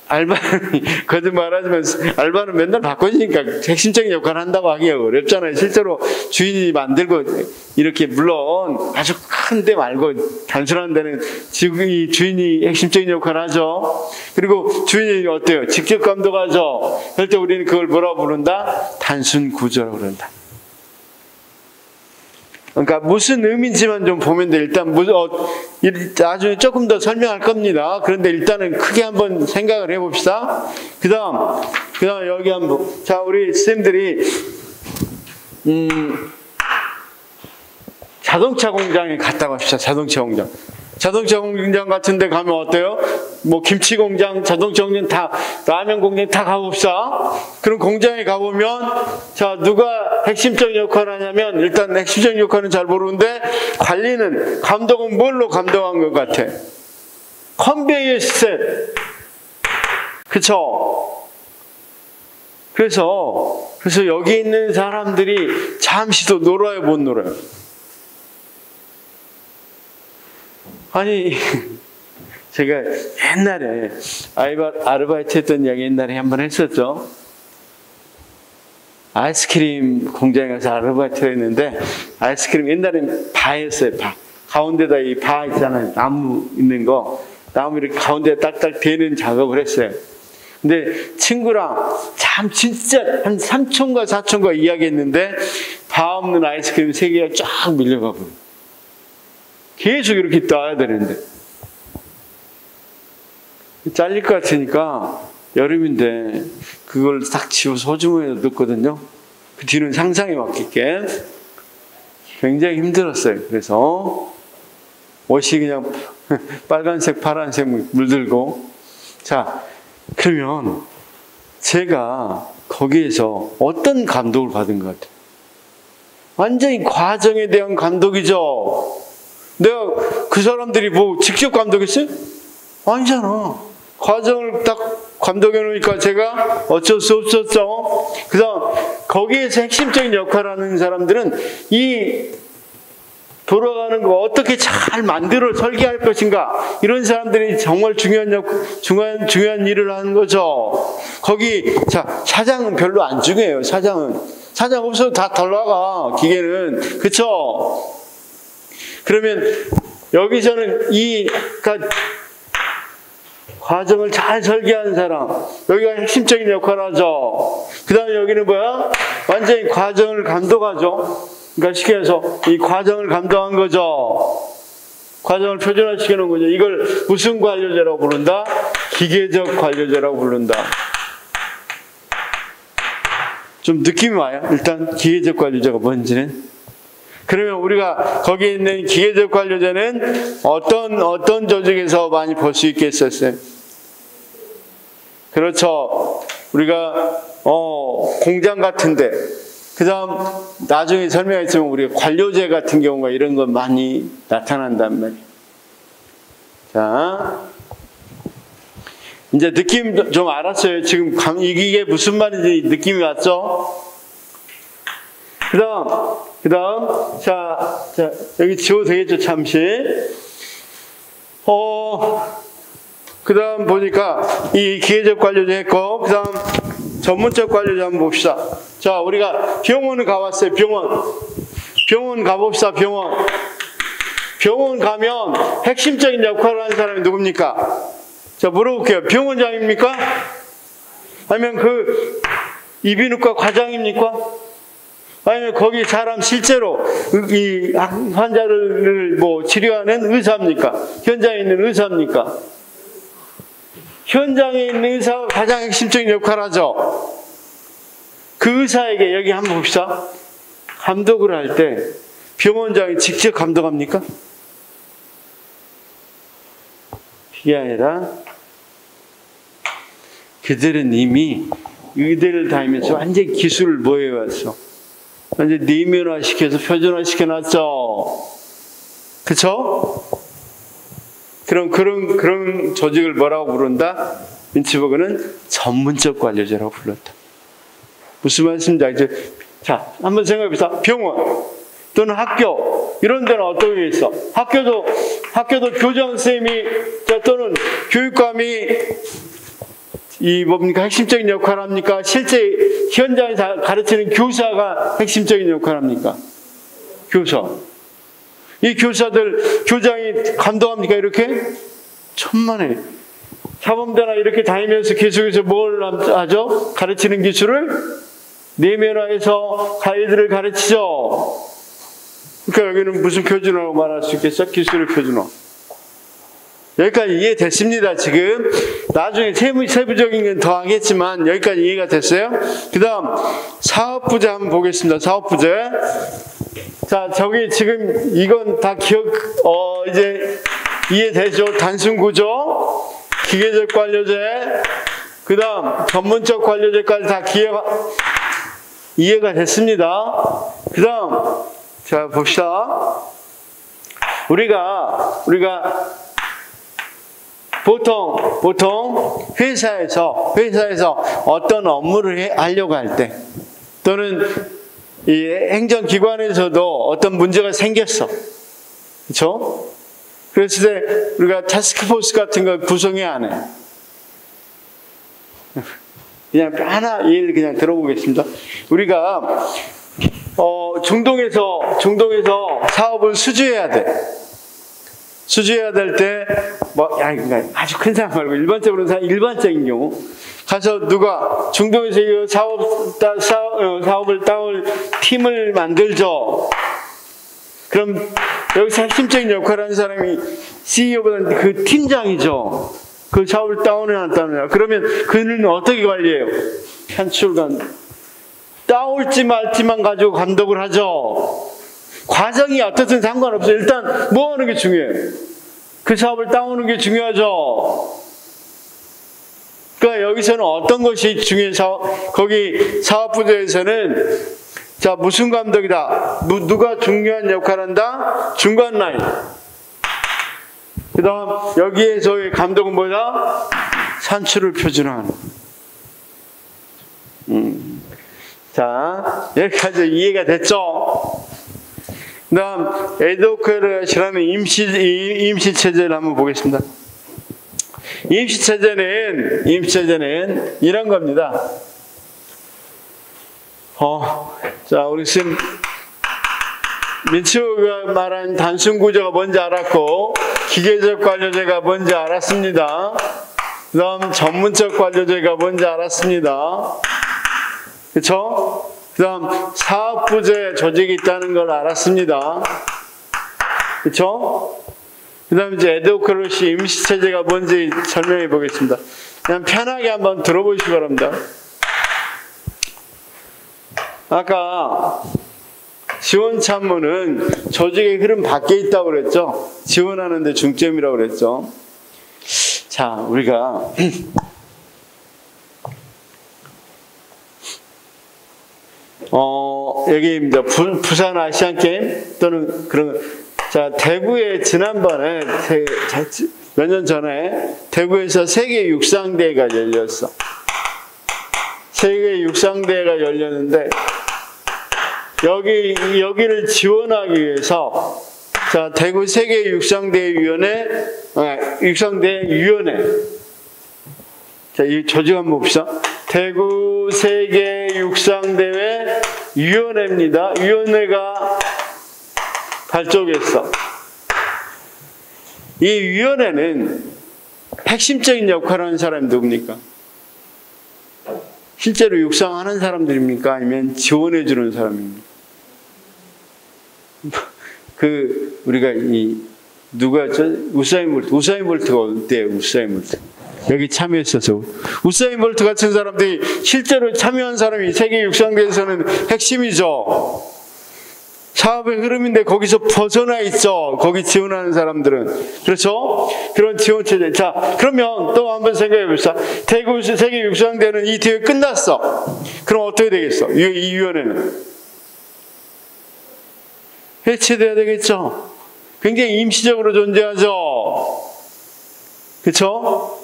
알바는 거짓말하지만 알바는 맨날 바꿔지니까 핵심적인 역할을 한다고 하기가 어렵잖아요. 실제로 주인이 만들고 이렇게 물론 아주 큰 데 말고 단순한 데는 이 주인이 핵심적인 역할을 하죠. 그리고 주인이 어때요? 직접 감독하죠. 그럴 때 우리는 그걸 뭐라고 부른다? 단순 구조라고 부른다. 그러니까 무슨 의미인지만 좀 보면 돼. 일단 나중에 조금 더 설명할 겁니다. 그런데 일단은 크게 한번 생각을 해봅시다. 그다음 여기 한번 자 우리 쌤들이 자동차 공장에 갔다 갑시다. 자동차 공장 같은 데 가면 어때요? 뭐 김치 공장, 자동차 공장 다, 라면 공장 다 가봅시다. 그럼 공장에 가보면, 자, 누가 핵심적인 역할을 하냐면, 일단 핵심적인 역할은 잘 모르는데, 감독은 뭘로 감독한 것 같아? 컨베이어 시스템. 그쵸? 그래서 여기 있는 사람들이 잠시도 놀아요, 못 놀아요? 아니, 제가 옛날에 아르바이트 했던 이야기 옛날에 한번 했었죠. 아이스크림 공장에 가서 아르바이트를 했는데, 아이스크림 옛날엔 바였어요, 바. 가운데다 이 바 있잖아요. 나무 있는 거. 나무 이렇게 가운데 딱딱 대는 작업을 했어요. 근데 친구랑 진짜 한 3촌과 4촌과 이야기했는데, 바 없는 아이스크림 3개가 쫙 밀려가고. 계속 이렇게 따야 되는데 잘릴 것 같으니까 여름인데 그걸 딱 지워서 소주머니에 넣었거든요. 그 뒤는 상상에 맡길게. 굉장히 힘들었어요. 그래서 옷이 그냥 빨간색 파란색 물들고. 자, 그러면 제가 거기에서 어떤 감독을 받은 것 같아요? 완전히 과정에 대한 감독이죠. 내가 그 사람들이 뭐 직접 감독했어요? 아니잖아. 과정을 딱 감독해 놓으니까 제가 어쩔 수 없었죠. 그다음 거기에서 핵심적인 역할을 하는 사람들은 이 돌아가는 거 어떻게 잘 만들어 설계할 것인가, 이런 사람들이 정말 중요한 일을 하는 거죠. 거기 자 사장은 별로 안 중요해요. 사장 없어도 다 돌아가 기계는. 그쵸? 그러면 여기서는 그러니까 과정을 잘 설계하는 사람, 여기가 핵심적인 역할을 하죠. 그 다음에 여기는 뭐야? 완전히 과정을 감독하죠. 그러니까 쉽게 해서 이 과정을 감독한 거죠. 과정을 표준화시켜 놓은 거죠. 이걸 무슨 관료제라고 부른다? 기계적 관료제라고 부른다. 좀 느낌이 와요? 일단 기계적 관료제가 뭔지는. 그러면 우리가 거기에 있는 기계적 관료제는 어떤 조직에서 많이 볼 수 있겠었어요? 그렇죠. 우리가 공장 같은데, 그 다음 나중에 설명했지만 우리가 관료제 같은 경우가 이런 건 많이 나타난단 말이에요. 자, 이제 느낌 좀 알았어요. 지금 이게 무슨 말인지 느낌이 왔죠? 그 다음, 자, 여기 지워도 되겠죠, 잠시. 그 다음 보니까 이 기계적 관료제 했고, 그 다음 전문적 관료제 한번 봅시다. 자, 우리가 병원을 가봤어요, 병원 가봅시다, 병원 가면 핵심적인 역할을 하는 사람이 누굽니까? 자, 물어볼게요. 병원장입니까? 아니면 그 이비인후과 과장입니까? 아니면 거기 사람 실제로 이 환자를 뭐 치료하는 의사입니까? 현장에 있는 의사입니까? 현장에 있는 의사가 가장 핵심적인 역할을 하죠. 그 의사에게 여기 한번 봅시다. 감독을 할 때 병원장이 직접 감독합니까? 그게 아니라 그들은 이미 의대를 다니면서 완전히 기술을 모여왔어. 이제 내면화시켜서 표준화시켜놨죠. 그쵸? 그런 조직을 뭐라고 부른다? 윈츠버그는 전문적 관료제라고 불렀다. 무슨 말씀인지 알죠? 자, 한번 생각해보세요. 병원 또는 학교 이런 데는 어떤 게 있어? 학교도 교장선생님이 또는 교육감이 이 뭡니까? 핵심적인 역할을 합니까? 실제 현장에서 가르치는 교사가 핵심적인 역할을 합니까? 교사. 이 교사들, 교장이 감독합니까? 이렇게? 천만에. 사범대나 이렇게 다니면서 계속해서 뭘 하죠? 가르치는 기술을 내면화해서 아이들을 가르치죠. 그러니까 여기는 무슨 표준화로 말할 수 있겠어? 기술의 표준화. 여기까지 이해됐습니다, 지금. 나중에 세부적인 건 더 하겠지만, 여기까지 이해가 됐어요? 그 다음, 사업부제 한번 보겠습니다. 사업부제. 자, 저기 지금 이건 다 이제 이해되죠? 단순구조, 기계적 관료제, 그 다음, 전문적 관료제까지 다 이해가 됐습니다. 그 다음, 자, 봅시다. 우리가 보통 회사에서 어떤 업무를 하려고 할 때, 또는 이 행정기관에서도 어떤 문제가 생겼어. 그렇죠? 그랬을 때 우리가 타스크포스 같은 걸 구성해 안 해. 그냥 하나 예를 그냥 들어보겠습니다. 우리가 중동에서 사업을 수주해야 돼. 수주해야 될 때, 그러니까 아주 큰 사람 말고 일반적인 경우, 가서 누가 중동에서 이 사업을 따올 팀을 만들죠. 그럼 여기서 핵심적인 역할을 하는 사람이 CEO보다는 그 팀장이죠. 그 사업을 따오느냐. 그러면 그는 어떻게 관리해요? 편출관. 따올지 말지만 가지고 감독을 하죠. 과정이 어떻든 상관없어요. 일단 뭐 하는 게 중요해요? 그 사업을 따오는 게 중요하죠. 그러니까 여기서는 어떤 것이 중요해서 거기 사업부제에서는 자, 무슨 감독이다? 누가 중요한 역할을 한다? 중간 라인. 그 다음 여기에서의 감독은 뭐다? 산출을 표준화하는. 자, 여기까지 이해가 됐죠? 그 다음 에드호크라는 임시체제를 한번 보겠습니다. 임시체제는 이런 겁니다. 자, 우리 지금 민츠버그가 말한 단순구조가 뭔지 알았고, 기계적 관료제가 뭔지 알았습니다. 그 다음 전문적 관료제가 뭔지 알았습니다. 그쵸? 그 다음 사업부제 조직이 있다는 걸 알았습니다. 그쵸? 그 다음 이제 에드호크로시 임시체제가 뭔지 설명해 보겠습니다. 그냥 편하게 한번 들어보시기 바랍니다. 아까 지원 참모는 조직의 흐름 밖에 있다고 그랬죠? 지원하는 데 중점이라고 그랬죠? 자, 우리가 여기 이제 부산 아시안 게임 또는 그런 자, 대구에 지난번에 몇 년 전에 대구에서 세계 육상대회가 열렸어. 세계 육상대회가 열렸는데 여기를 지원하기 위해서 자, 대구 세계 육상대회위원회 자, 이 조직 한번 봅시다. 대구 세계 육상대회 위원회입니다. 위원회가 발족했어. 이 위원회는 핵심적인 역할을 하는 사람이 누굽니까? 실제로 육상하는 사람들입니까? 아니면 지원해주는 사람입니까? 우리가 누가였죠? 우사인 볼트가 어때요? 우사인 볼트. 여기 참여했어서. 우사인 볼트 같은 사람들이 실제로 참여한 사람이 세계 육상대회에서는 핵심이죠. 사업의 흐름인데 거기서 벗어나 있죠. 거기 지원하는 사람들은. 그렇죠? 그런 지원체제. 자, 그러면 또 한번 생각해 봅시다. 대구 세계 육상대회는 이 대회 끝났어. 그럼 어떻게 되겠어? 이 위원회는? 해체돼야 되겠죠. 굉장히 임시적으로 존재하죠. 그렇죠?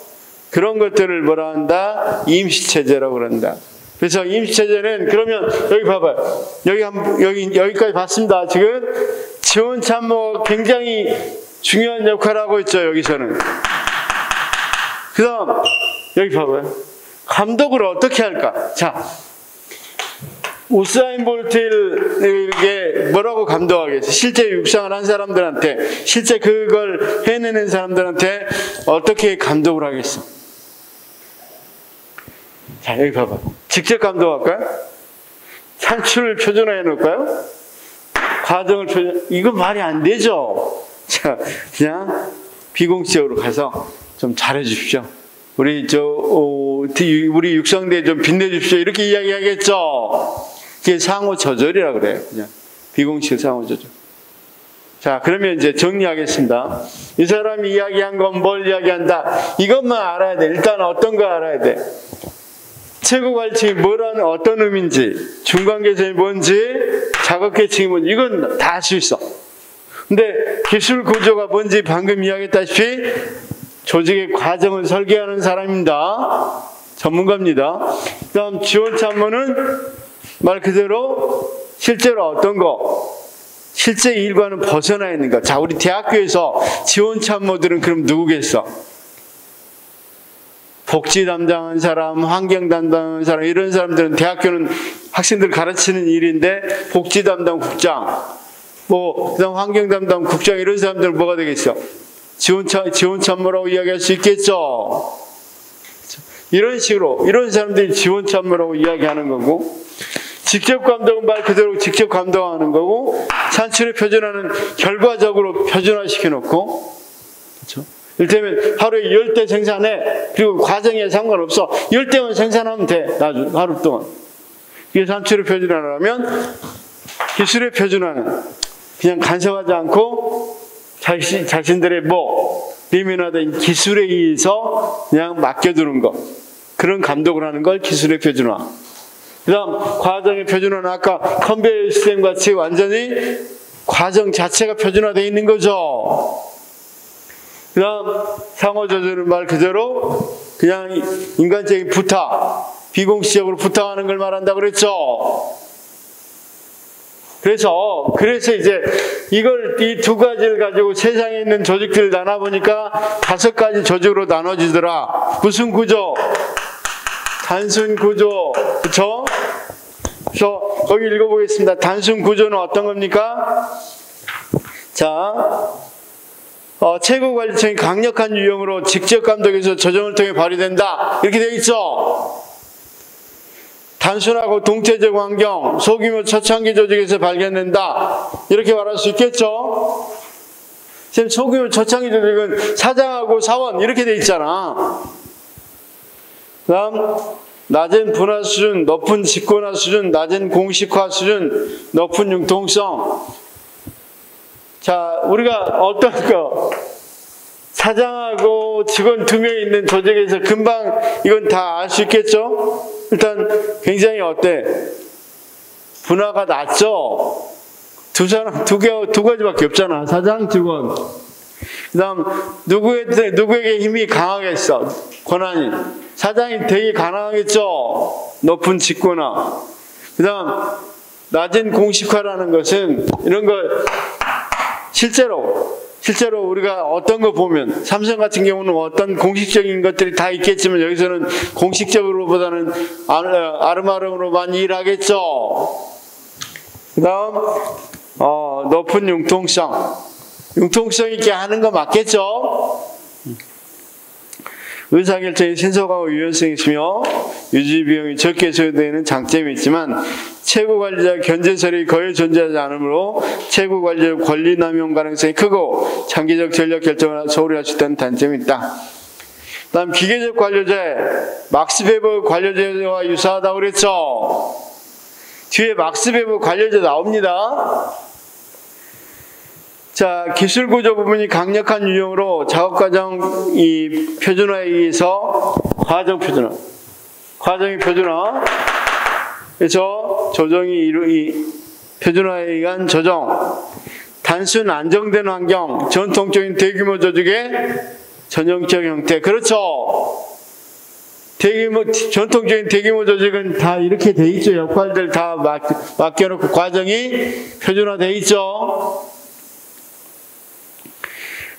그런 것들을 뭐라 한다? 임시체제라고 그런다. 그래서 임시체제는 그러면 여기 봐봐요. 여기까지 봤습니다. 지금 지원참모가 굉장히 중요한 역할을 하고 있죠. 여기서는. 그 다음 여기 봐봐요. 감독을 어떻게 할까? 자, 우사인 볼트에게 뭐라고 감독하겠어? 실제 육상을 한 사람들한테, 실제 그걸 해내는 사람들한테 어떻게 감독을 하겠어? 자, 여기 봐봐. 직접 감독할까요? 산출을 표준화해 놓을까요? 과정을 이건 말이 안 되죠. 자, 그냥 비공식적으로 가서 좀 잘해 주십시오. 우리 육성대에 좀 빛내 주십시오. 이렇게 이야기하겠죠. 그게 상호 조절이라고 그래요. 그냥 비공식 상호 조절. 자, 그러면 이제 정리하겠습니다. 이 사람이 이야기한 건 뭘 이야기한다? 이것만 알아야 돼. 일단 어떤 거 알아야 돼. 최고 관측이 뭐라는 어떤 의미인지, 중간 계산이 뭔지, 작업 계층이 뭔지, 이건 다 알 수 있어. 근데 기술 구조가 뭔지 방금 이야기했다시피 조직의 과정을 설계하는 사람입니다. 전문가입니다. 그 다음 지원 참모는 말 그대로 실제로 어떤 거, 실제 일과는 벗어나 있는 거. 자, 우리 대학교에서 지원 참모들은 그럼 누구겠어? 복지 담당하는 사람, 환경 담당하는 사람, 이런 사람들은 대학교는 학생들 가르치는 일인데 복지 담당 국장, 그다음 환경 담당 국장, 이런 사람들은 뭐가 되겠어? 지원 참모라고 이야기할 수 있겠죠. 이런 식으로 이런 사람들이 지원 참모라고 이야기하는 거고, 직접 감독은 말 그대로 직접 감독하는 거고, 산출의 표준화는 결과적으로 표준화시켜 놓고, 그렇죠? 이를테면 하루에 10대 생산해. 그리고 과정에 상관없어. 10대만 생산하면 돼. 하루 동안. 이게 산출의 표준화라면, 기술의 표준화는 그냥 간섭하지 않고 자신들의 미미화된 기술에 의해서 그냥 맡겨두는 것. 그런 감독을 하는 걸 기술의 표준화. 그 다음 과정의 표준화는 아까 컨베이어 시스템 같이 완전히 과정 자체가 표준화되어 있는 거죠. 그 다음 상호조절은 말 그대로 그냥 인간적인 부탁, 비공식적으로 부탁하는 걸 말한다고 그랬죠. 그래서 이제 이 두 가지를 가지고 세상에 있는 조직들을 나눠보니까 5가지 조직으로 나눠지더라. 무슨 구조? 단순 구조. 그쵸? 그래서 여기 읽어보겠습니다. 단순 구조는 어떤 겁니까? 자, 최고 관리층이 강력한 유형으로 직접 감독에서 조정을 통해 발휘된다. 이렇게 되어 있죠. 단순하고 동체적 환경, 소규모 초창기 조직에서 발견된다. 이렇게 말할 수 있겠죠. 지금 소규모 초창기 조직은 사장하고 사원 이렇게 되어 있잖아. 그 다음 낮은 분화 수준, 높은 직권화 수준, 낮은 공식화 수준, 높은 융통성. 자, 우리가 어떤 사장하고 직원 2명 있는 조직에서 금방 이건 다 알 수 있겠죠? 일단 굉장히 분화가 낮죠? 두 가지밖에 없잖아. 사장, 직원. 그 다음, 누구에게 힘이 강하겠어? 권한이. 사장이 되게 가능하겠죠? 높은 직권화. 그 다음, 낮은 공식화라는 것은 이런 걸 실제로 우리가 어떤 거 보면 삼성 같은 경우는 어떤 공식적인 것들이 다 있겠지만 여기서는 공식적으로보다는 아름아름으로 많이 일하겠죠. 그 다음 높은 융통성 있게 하는 거 맞겠죠. 의사결정이 신속하고 유연성이 있으며 유지 비용이 적게 소요되는 장점이 있지만 최고 관리자 견제설이 거의 존재하지 않으므로 최고 관리자 권리 남용 가능성이 크고 장기적 전략 결정을 소홀히 할 수 있다는 단점이 있다. 다음 기계적 관료제, 막스 베버 관료제와 유사하다고 그랬죠. 뒤에 막스 베버 관료제 나옵니다. 자, 기술 구조 부분이 강력한 유형으로 작업 과정 이 표준화에 의해서 과정이 표준화. 그래서 조정이 표준화에 의한 조정. 단순 안정된 환경, 전통적인 대규모 조직의 전형적 형태. 그렇죠. 전통적인 대규모 조직은 다 이렇게 돼 있죠. 역할들 다 맡겨놓고 과정이 표준화돼 있죠.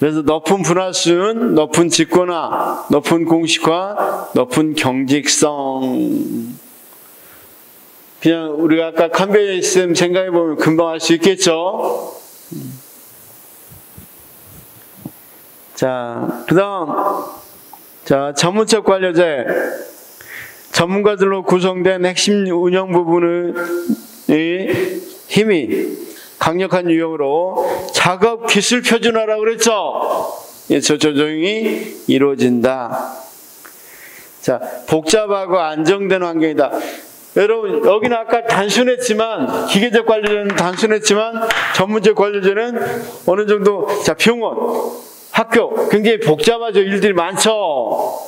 그래서 높은 분화 수준, 높은 직권화, 높은 공식화, 높은 경직성. 그냥 우리가 아까 컨베이어 시스템 생각해 보면 금방 알 수 있겠죠. 자, 그다음 전문적 관료제. 전문가들로 구성된 핵심 운영 부분의 힘이 강력한 유형으로 작업 기술 표준화라고 그랬죠. 저 조정이 이루어진다. 자, 복잡하고 안정된 환경이다. 여러분, 여기는 아까 단순했지만, 기계적 관료제는 단순했지만, 전문적 관료제는 어느 정도, 자, 병원, 학교, 굉장히 복잡하죠. 일들이 많죠.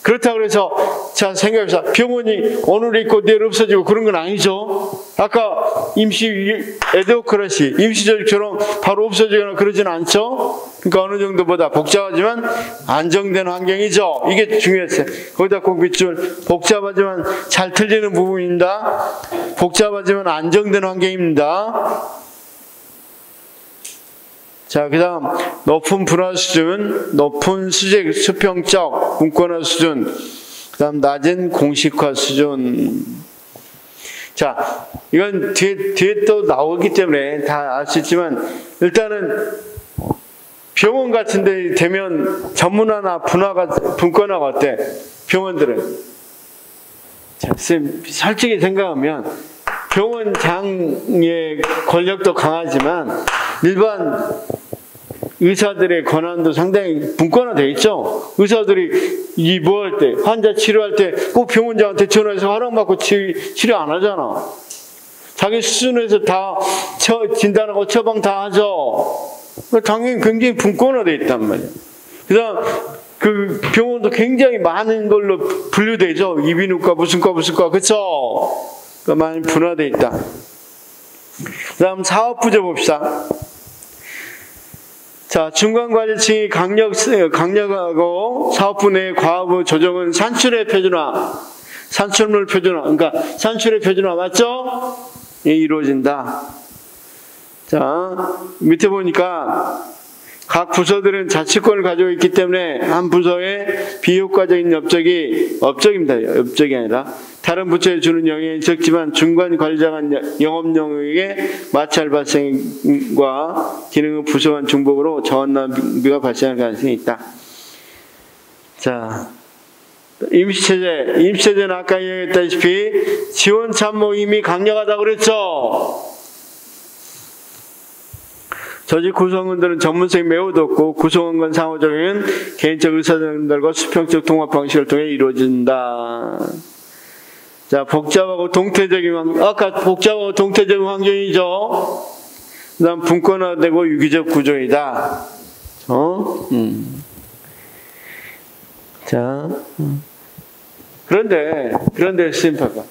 그렇다고 해서, 자, 생각해보세요. 병원이 오늘 있고 내일 없어지고 그런 건 아니죠. 아까 에드호크라시, 임시조직처럼 바로 없어지거나 그러진 않죠. 그러니까 어느 정도보다 복잡하지만 안정된 환경이죠. 이게 중요했어요. 거기다 꼭 밑줄, 복잡하지만 잘 틀리는 부분입니다. 복잡하지만 안정된 환경입니다. 자, 그 다음 높은 분화 수준, 높은 수평적 분권화 수준, 그 다음 낮은 공식화 수준. 자, 이건 뒤에 또 나오기 때문에 다 알 수 있지만, 일단은 병원 같은 데 되면 전문화나 분권화가 어때? 병원들은. 자, 쌤, 솔직히 생각하면 병원장의 권력도 강하지만 일반 의사들의 권한도 상당히 분권화되어 있죠. 의사들이 뭐 할 때, 환자 치료할 때 꼭 병원장한테 전화해서 허락받고 치료 안 하잖아. 자기 수준에서 다 진단하고 처방 다 하죠. 당연히 굉장히 분권화되어 있단 말이야. 그 다음, 그 병원도 굉장히 많은 걸로 분류되죠. 이비인후과, 무슨 과, 그쵸? 그러니까 많이 분화되어 있다. 그 다음 사업부제 봅시다. 자, 중간관리층이 강력하고 사업부 내 과업의 조정은 산출의 표준화, 산출물 표준화, 그러니까 산출의 표준화 맞죠? 이루어진다. 자, 밑에 보니까 각 부서들은 자치권을 가지고 있기 때문에 한 부서의 비효과적인 업적입니다. 업적이 아니라 다른 부처에 주는 영향이 적지만 중간 관리자 간 영업 영역에 마찰 발생과 기능의 부서 간 중복으로 자원 낭비가 발생할 가능성이 있다. 자, 임시체제는 아까 이야기했다시피 지원 참모 힘이 강력하다고 그랬죠. 조직 구성원들은 전문성이 매우 높고 구성원 간 상호작용은 개인적 의사전달과 수평적 통합 방식을 통해 이루어진다. 자, 복잡하고 동태적인 환경, 아까 복잡하고 동태적인 환경이죠. 그 다음 분권화되고 유기적 구조이다. 자, 그런데 심파가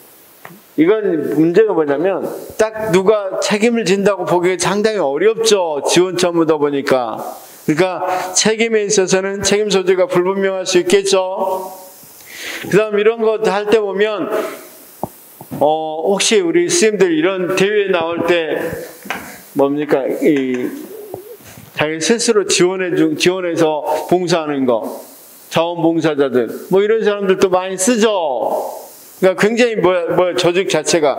이건 문제가 뭐냐면 딱 누가 책임을 진다고 보기 상당히 어렵죠. 지원 처무다 보니까. 그러니까 책임에 있어서는 책임 소재가 불분명할 수 있겠죠. 그 다음 이런 거 할 때 보면 혹시 우리 스님들 이런 대회에 나올 때 뭡니까? 자기 스스로 지원해서 봉사하는 거, 자원봉사자들 뭐 이런 사람들도 많이 쓰죠. 그러니까 굉장히 조직 자체가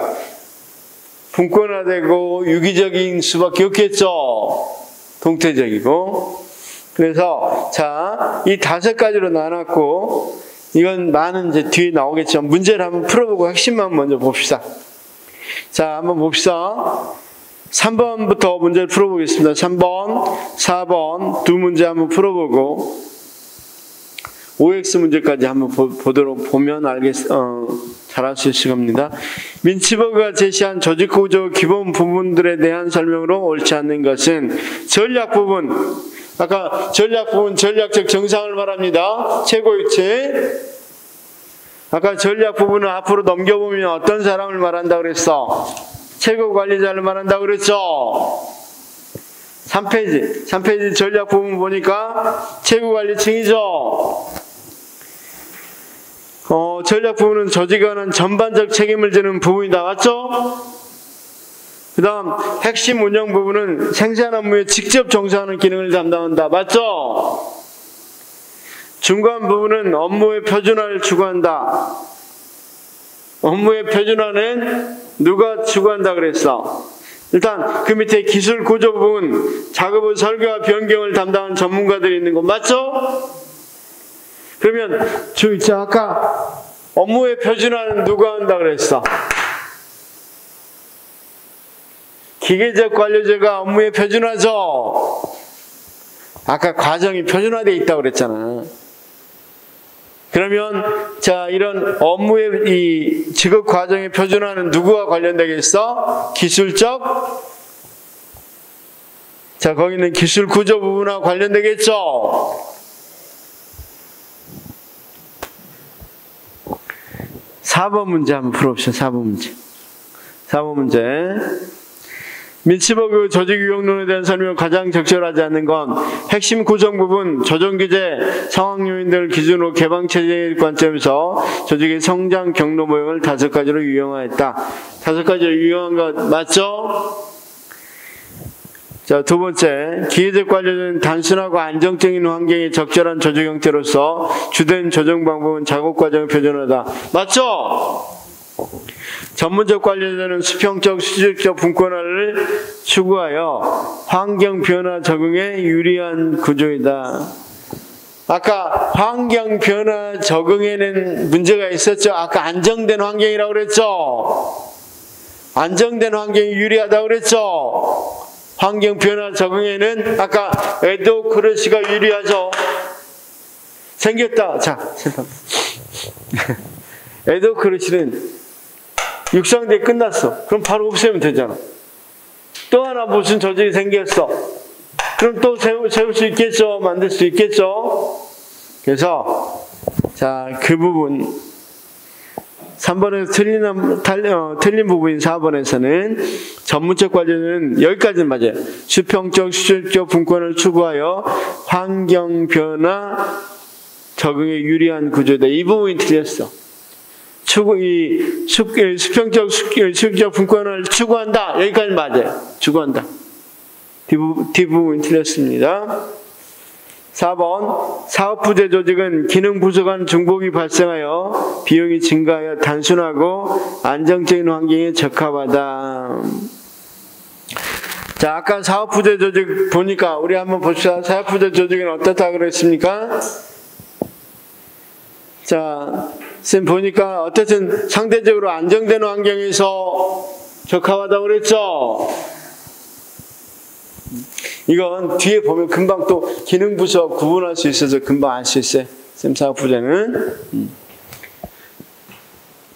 분권화되고 유기적인 수밖에 없겠죠. 동태적이고. 그래서 자, 이 5가지로 나눴고 이건 많은 이제 뒤에 나오겠죠. 문제를 한번 풀어보고 핵심만 먼저 봅시다. 자, 한번 봅시다. 3번부터 문제를 풀어보겠습니다. 3번, 4번 두 문제 한번 풀어보고 OX 문제까지 한번 보면 잘할 수 있을 겁니다. 민치버그가 제시한 조직구조 기본 부분들에 대한 설명으로 옳지 않는 것은 전략 부분, 아까 전략 부분, 전략적 정상을 말합니다. 최고위치. 아까 전략 부분을 앞으로 넘겨보면 어떤 사람을 말한다고 그랬어? 최고 관리자를 말한다고 그랬죠? 3페이지 전략 부분 보니까 최고관리층이죠. 전략 부분은 조직에 관한 전반적 책임을 지는 부분이다. 맞죠? 그 다음 핵심 운영 부분은 생산 업무에 직접 종사하는 기능을 담당한다. 맞죠? 중간 부분은 업무의 표준화를 추구한다. 업무의 표준화는 누가 추구한다 그랬어? 일단 그 밑에 기술 구조 부분, 작업의 설계와 변경을 담당하는 전문가들이 있는 거 맞죠? 그러면 아까 업무의 표준화는 누가 한다 그랬어? 기계적 관료제가 업무의 표준화죠. 아까 과정이 표준화되어 있다고 그랬잖아. 그러면 자, 이런 업무의 이 직업 과정의 표준화는 누구와 관련되겠어? 기술적. 자, 거기는 기술 구조 부분과 관련되겠죠. 4번 문제 한번 풀어봅시다. 4번 문제. 민츠버그 조직 유형론에 대한 설명은 가장 적절하지 않는 건 핵심 구성 부분, 조정 기제, 상황 요인들을 기준으로 개방체제의 관점에서 조직의 성장 경로 모형을 5가지로 유형화했다. 5가지로 유형한 것 맞죠? 자, 두 번째, 기계적 관료는 단순하고 안정적인 환경의 적절한 조직 형태로서 주된 조정 방법은 작업 과정의 표준화다. 맞죠? 전문적 관료자는 수평적, 수직적 분권화를 추구하여 환경 변화 적응에 유리한 구조이다. 아까 환경 변화 적응에는 문제가 있었죠. 아까 안정된 환경이라고 그랬죠. 안정된 환경이 유리하다고 그랬죠. 환경 변화 적응에는 아까 에도크러시가 유리하죠. 생겼다. 자, 에도크러시는 육상대회 끝났어. 그럼 바로 없애면 되잖아. 또 하나 무슨 조직이 생겼어. 그럼 또 세울 수 있겠죠. 만들 수 있겠죠. 그래서 자, 그 부분 3번에서 틀린 부분인 4번에서는 전문적 관료는 여기까지는 맞아요. 수평적, 수직적 분권을 추구하여 환경 변화 적응에 유리한 구조다. 이 부분이 틀렸어. 수평적, 수직적 분권을 추구한다. 여기까지 맞아요. 추구한다. 뒷부분이 틀렸습니다. 4번, 사업부재 조직은 기능 부족한 중복이 발생하여 비용이 증가하여 단순하고 안정적인 환경에 적합하다. 자, 아까 사업부재 조직 보니까 우리 한번 봅시다. 사업부재 조직은 어떻다고 그랬습니까? 자, 쌤 보니까 어쨌든 상대적으로 안정된 환경에서 적합하다고 그랬죠? 이건 뒤에 보면 금방 또 기능 부서 구분할 수 있어서 금방 알 수 있어요. 쌤 사업부재는.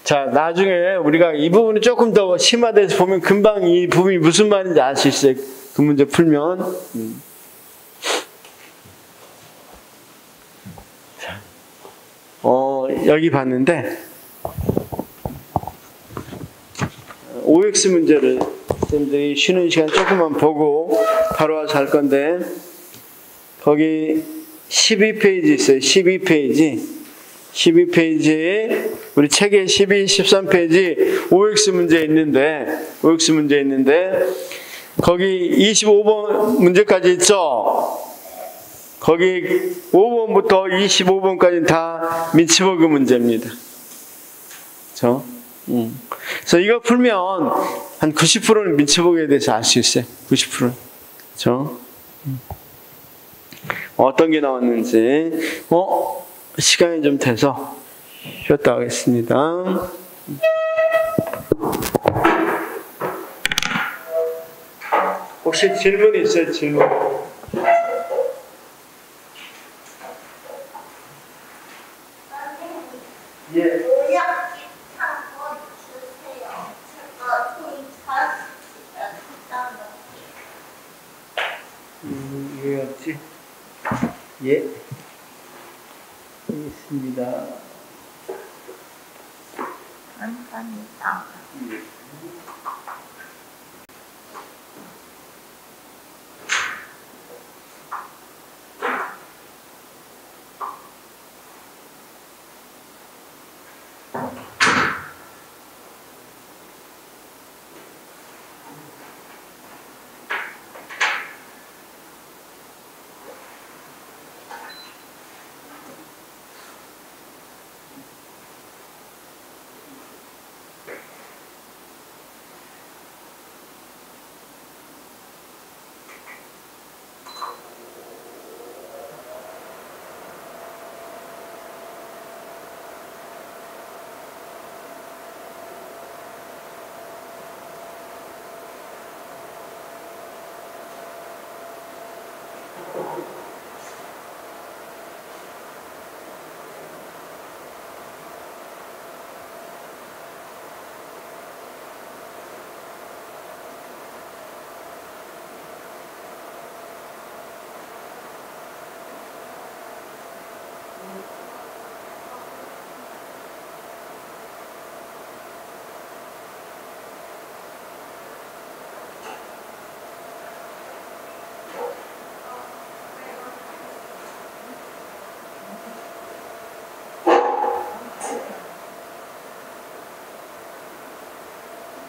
자, 나중에 우리가 이 부분이 조금 더 심화돼서 보면 금방 이 부분이 무슨 말인지 알 수 있어요. 그 문제 풀면. 자, 여기 봤는데 OX 문제를 쌤들이 쉬는 시간 조금만 보고 바로 와서 할 건데 거기 12페이지 있어요. 12페이지에 우리 책에 12, 13페이지 OX 문제 있는데 거기 25번 문제까지 있죠. 거기 5번부터 25번까지는 다 민츠버그 문제입니다. 그렇죠? 그래서 이거 풀면 한 90%는 민츠버그에 대해서 알 수 있어요. 90%. 그렇죠? 어떤 게 나왔는지 시간이 좀 돼서 쉬었다 하겠습니다. 혹시 질문 있어요? 질문? 예. 이거였지? 예. 있습니다. 감사합니다. 예.